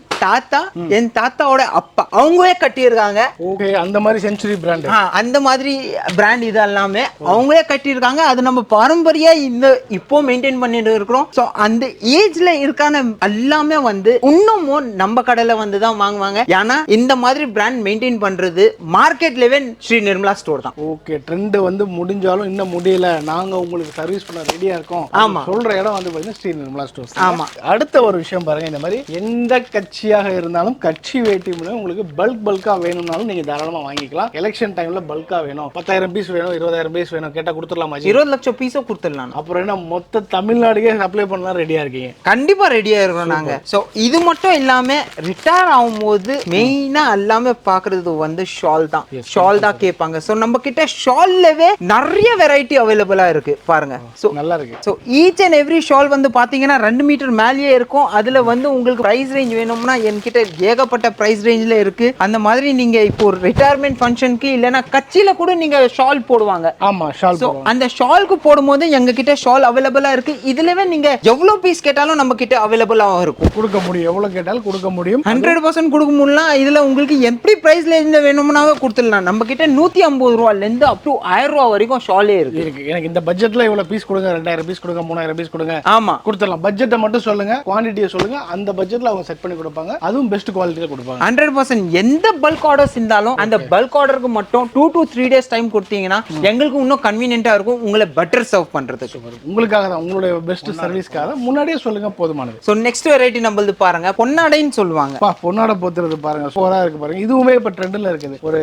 தாத்தாவோட அப்பா அவங்களே கட்டியிருக்காங்க. ஓகே, அந்த மாதிரி செஞ்சுரி பிராண்ட், அந்த மாதிரி பிராண்ட் இது எல்லாமே அவங்களே கட்டியிருக்காங்க. அது நம்ம பாரம்பரிய இந்த இப்போ மெயின்டைன் பண்ணிட்டு இருக்கிறோம். ஸோ அந்த ஏஜ்ல இருக்கான எல்லாமே வந்து இன்னமும் நம்ம கடையில வந்து தான் வாங்குவாங்க. ஏன்னா இந்த மாதிரி பிராண்ட் மெயின்டைன் பண்றது market level Shri Nirmala store தான். ஓகே, ட்ரெண்ட் வந்து முடிஞ்சாலும் இன்னும் முடியல, நாங்க உங்களுக்கு சர்வீஸ் பண்ண ரெடியா இருக்கோம். ஆமா, சொல்ற இடம் வந்து பாத்தீங்கன்னா ஸ்ரீ நிர்மலா ஸ்டோர்ஸ். ஆமா. அடுத்த ஒரு விஷயம் பாருங்க, இந்த மாதிரி எந்த கட்சியாக இருந்தாலும் கட்சி வேட்டி மூலம் உங்களுக்கு பல்கா வேணும்னாலும் நீங்க தாராளமா வாங்கிக்கலாம். எலெக்ஷன் டைம்ல பல்கா வேணும், 10,000 பீஸ் வேணும், 20,000 பீஸ் வேணும் கேட்டா கொடுத்துடலாமா? 20 லட்சம் பீஸோ கொடுத்துடலாம். அப்புறம் என்ன மொத்த தமிழ்நாடுக்கே சப்ளை பண்ணலாம் ரெடியா இருக்கீங்க? கண்டிப்பா ரெடியா இருக்கோம் நாங்க. சோ இது மட்டும் இல்லாம ரிட்டையர் ஆகும்போது மெயினா எல்லாமே பாக்குறது வந்து ஷால் தான். ஷால் தான் கேட்பாங்க. சோ நம்ம கிட்ட ஷால்லவே நிறைய வெரைட்டி அவைலபிளா இருக்கு பாருங்க. சோ நல்லா இருக்கு. So each and every shawl வந்து பாத்தீங்கன்னா 2 மீட்டர் மேலேயே இருக்கும். அதுல வந்து உங்களுக்கு பிரைஸ் ரேஞ்ச் வேணும்னா என்கிட்ட ஏகப்பட்ட பிரைஸ் ரேஞ்ச்ல இருக்கு. அந்த மாதிரி நீங்க இப்போ ரிட்டையர்மெண்ட் ஃபங்க்ஷனுக்கு இல்லனா கட்சியில கூட நீங்க ஷால் போடுவாங்க. ஆமா, ஷால். சோ அந்த ஷால்க்கு போடும்போது எங்க கிட்ட ஷால் அவைலபிளா இருக்கு. இதுலவே நீங்க எவ்வளவு பீஸ் கேட்டாலும் நம்ம கிட்ட அவைலபிளா இருக்கும். கொடுக்க முடியும், எவ்வளவு கேட்டாலும் கொடுக்க முடியும். 100% கொடுக்க முடியலாம். இதுல உங்களுக்கு எப்படி பிரைஸ் ரேஞ்ச்ல வேணும்னாவே கொடுத்துடலாம். நம்ம கிட்ட 150 ரூபாயில இருந்து அப் டு 1000 ரூபாய் வரைக்கும் ஷாலே இருக்கு. எனக்கு இந்த பட்ஜெட்ல இவ்வளவு பீஸ் கொடுங்க, 2000 பீஸ் கொடுங்க, 3000 பீஸ் கொடுங்க. ஆமா, கொடுத்துடலாம். பட்ஜெட்டை மட்டும் சொல்லுங்க, குவான்டிட்டியை சொல்லுங்க, அந்த பட்ஜெட்ல அவங்க செட் பண்ணி கொடுப்பாங்க. அதுவும் பெஸ்ட் குவாலிட்டியில கொடுப்பாங்க. 100% எந்த பல்க் ஆர்டர்ஸ் இருந்தாலும் அந்த பல்க் ஆர்டருக்கு மட்டும் 2 to 3 days டைம் கொடுத்தீங்கன்னா எங்களுக்கு இன்னும் கன்வீனியன்ட்டா இருக்கும் உங்களை பெட்டர் சர்வ் பண்றதுக்கு. உங்களுக்காக தான், உங்களுடைய பெஸ்ட் சர்வீஸ்க்காக முன்னாடியே சொல்லுங்க, போதுமானது. சோ நெக்ஸ்ட் வெரைட்டி நம்மளது பாருங்க, பொன்னாடைன்னு சொல்லுவாங்க. பொன்னாடை போத்துறது பாருங்க, சூப்பரா இருக்கு பாருங்க. இதுவுமே இப்ப ட்ரெண்ட்ல இருக்குது. ஒரு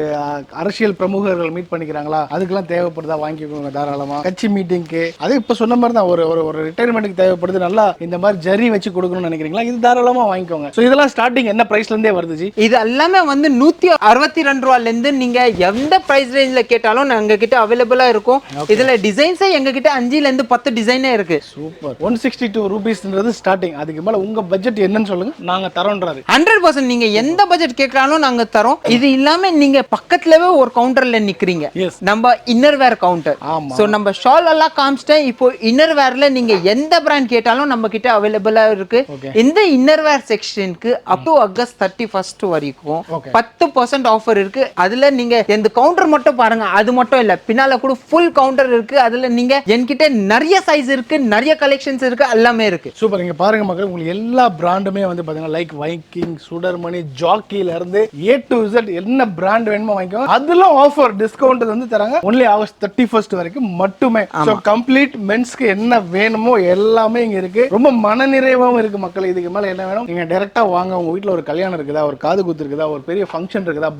அரசியல் பிரமுகர்கள் மீட் பண்ணிக்கிறாங்களா, அதுக்கெல்லாம் தேவைப்படுதா வாங்கிக்கோங்க தாராளமா. கட்சி மீட்டிங்க்கு அது இப்ப சொன்ன மாதிரி தான், ஒரு ரிட்டையர்மெண்ட்டுக்கு தேவைப்படுது, நல்லா இந்த மாதிரி ஜரி வச்சு கொடுக்கணும்னு நினைக்கிறீங்களா, இது தாராளமா வாங்கிக்கோங்க. சோ இதெல்லாம் ஸ்டார்டிங் என்ன பிரைஸ்ல இருந்தே வருது ஜி? இது எல்லாமே வந்து 162 ரூபாயில இருந்து நீங்க எந்த பிரைஸ் ரேஞ்ச்ல கேட்டாலும் எங்க கிட்ட அவைலபிளா இருக்கும். இதுல டிசைன்ஸே எங்க கிட்ட 5ல இருந்து 10 டிசைனே இருக்கு. சூப்பர். 162 ரூபீஸ்ன்றது ஸ்டார்டிங். அதுக்கு மேல உங்க பட்ஜெட் என்னன்னு சொல்லுங்க, நாங்க தரோன்றாரு. 100% நீங்க எந்த பட்ஜெட் கேட்கறாலும் நாங்க தரோம். இது இல்லாம நீங்க பக்கத்துலவே ஒரு கவுண்டர்ல நிக்கிறீங்க, நம்ம இன்னர் வேர் கவுண்டர். சோ நம்ம ஷால் எல்லாம் காமிச்சிட்டேன். இப்போ இன்னர் வேர்ல நீங்க எந்த பிராண்ட் கேட்டாலும் நம்ம கிட்ட அவைலபிளா இருக்கு. இந்த இன்னர் வேர் செக்ஷனுக்கு அப் டு ஆகஸ்ட் 31 வரைக்கும் 10% ஆஃபர் இருக்கு. அதுல நீங்க இந்த கவுண்டர் மட்டும் பாருங்க, அது மட்டும் இல்ல பின்னால கூட ஃபுல் கவுண்டர் இருக்கு. அதுல நீங்க என்கிட்ட நிறைய சைஸ் இருக்கு, நிறைய கலெக்ஷன்ஸ் இருக்கு, எல்லாமே இருக்கு. சூப்பர். இங்க பாருங்க மக்கள், உங்களுக்கு எல்லா பிராண்டுமே வந்து பாத்தீங்கன்னா லைக் வைக்கிங், சுடர்மணி, ஜாக்கில இருந்து A to Z என்ன பிராண்ட் வேணுமோ வாங்கிக்கோங்க. அதுல ஆஃபர் டிஸ்கவுண்ட் வந்து தராங்க. ஒன்லி ஆகஸ்ட் 31 வரைக்கும் மட்டுமே. சோ கம்ப்ளீட் மென்ஸ்க்கு என்ன வேணுமோ எல்லாமே இங்க இருக்கு. ரொம்ப மனநிறைவாவும் இருக்கு மக்கள். இதுக்கு மேல என்ன வேணும், நீங்க டைரக்டா வாங்க. உங்க வீட்ல ஒரு கல்யாணம் இருக்குதா, ஒரு காது குத்து இருக்குதா, ஒரு பெரிய ஃபங்க்ஷன் இருக்குதா,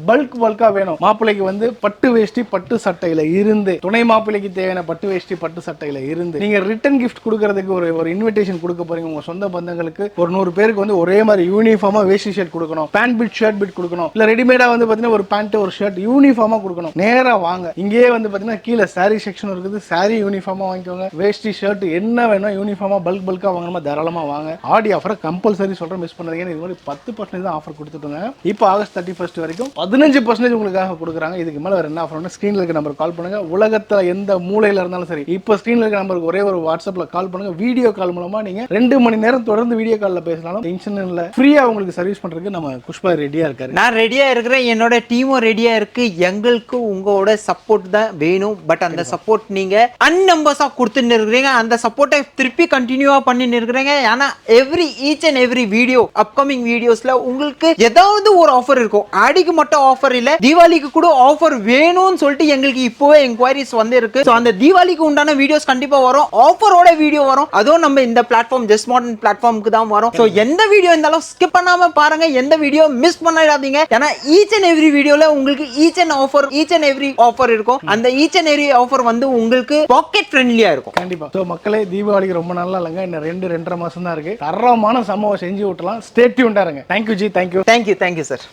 பல்கா வேணும். மாப்பிள்ளைக்கு வந்து பட்டு வேஷ்டி பட்டு சட்டையில இருந்து, துணை மாப்பிள்ளைக்கு தேவையான பட்டு வேஷ்டி பட்டு சட்டையில இருந்து, நீங்க ரிட்டன் கிஃப்ட் கொடுக்கறதுக்கு ஒரு இன்விடேஷன் கொடுக்க போறீங்க உங்க சொந்த பந்தங்களுக்கு. ஒரு 100 பேருக்கு வந்து ஒரே மாதிரி யூனிஃபார்மா வேஷ்டி ஷர்ட் கொடுக்கணும், பேண்ட் பிட் ஷர்ட் பிட் கொடுக்கணும், இல்ல ரெடிமேடா வந்து பாத்தீங்கன்னா ஒரு பேண்ட் ஒரு ஷர்ட் யூனிஃபார்மா கொடுக்கணும். நேரா வாங்க. இங்கேயே வந்து பாத்தீங்கன்னா கீழே சாரி செக்ஷன் இருக்குது. சாரி யூனிஃபார்மா வாங்கிக்கோங்க. வேஷ்டி ஷர்ட் என்ன வேணும் யூனிஃபார்மா பல்கா வாங்கணுமா தாராளமா வாங்க. ஆடி ஆஃபர் கம்பல்சரி சொல்றேன், மிஸ் பண்ணாதீங்க. இது மாதிரி 10% தான் ஆஃபர் கொடுத்துட்டுங்க. இப்போ ஆகஸ்ட் 31 வரைக்கும் 15% உங்களுக்காக கொடுக்குறாங்க. இதுக்கு மேல வேற என்ன ஆஃபர்? ஸ்கிரீன்ல இருக்க நம்பர் கால் பண்ணுங்க. உலகத்துல எந்த மூலையில இருந்தாலும் சரி, இப்போ ஸ்கிரீன்ல இருக்க நம்பருக்கு ஒரே ஒரு வாட்ஸ்அப்ல கால் பண்ணுங்க. வீடியோ கால் மூலமா நீங்க 2 மணி நேரம் தொடர்ந்து வீடியோ கால்ல பேசலாம். டென்ஷன் இல்ல. ஃப்ரீயா உங்களுக்கு சர்வீஸ் பண்றதுக்கு நம்ம புஷ்பா ரெடியா இருக்காரு. நான் ரெடியா இருக்கிறேன், என்னோட டீமும் ரெடியா இருக்கு. எங்களுக்கு உங்களோட சப்போர்ட் தான் வேணும். பட் அந்த சப்போர்ட் நீங்க அன்னம்பர்ஸா கொடுத்துட்டு இருக்கிறீங்க. அந்த சப்போர்ட்டை திருப்பி கண்டினியூவா பண்ணிட்டு இருக்கிறீங்க. ஏன்னா each and every video upcoming வீடியோஸ்ல உங்களுக்கு ஏதாவது ஒரு ஆஃபர் இருக்கும். ஆடிக்கு மட்டும் ஆஃபர் இல்ல, தீபாவளிக்கு கூட ஆஃபர் வேணும்னு சொல்லிட்டு எங்களுக்கு இப்போவே என்கொயரிஸ் வந்து இருக்கு. ஸோ அந்த தீபாவளிக்கு உண்டான வீடியோஸ் கண்டிப்பா வரும், ஆஃபரோட வீடியோ வரும். அதுவும் நம்ம இந்த பிளாட்ஃபார்ம் ஜஸ்ட் மாடர்ன் பிளாட்ஃபார்முக்கு தான் வரும். ஸோ எந்த வீடியோ இருந்தாலும் ஸ்கிப் பண்ணாம பாருங்க, எந்த வீடியோ மிஸ் பண்ணிடாதீங்க. ஏன்னா ஈச் அண்ட் எவ்ரி வீடியோல உங்களுக்கு ஈச் அண்ட் எவ்ரி ஆஃபர் இருக்கும். அந்த ஈச் அண்ட் எவ்ரி ஆஃபர் வந்து உங்களுக்கு பாக்கெட் ஃப்ரெண்ட்லியா இருக்கும். கண்டிப்பா. ஸோ மக்களே, தீபாவளிக்கு ரொம்ப நாளா இல்லைங்க, இன்னும் 2-2.5 மாசம் தான் இருக்கு. தரமான சம்பவம் செஞ்சு விட்டலாம். ஸ்டே டியூன்டா இருங்க. Thank you G, thank you. Thank you sir.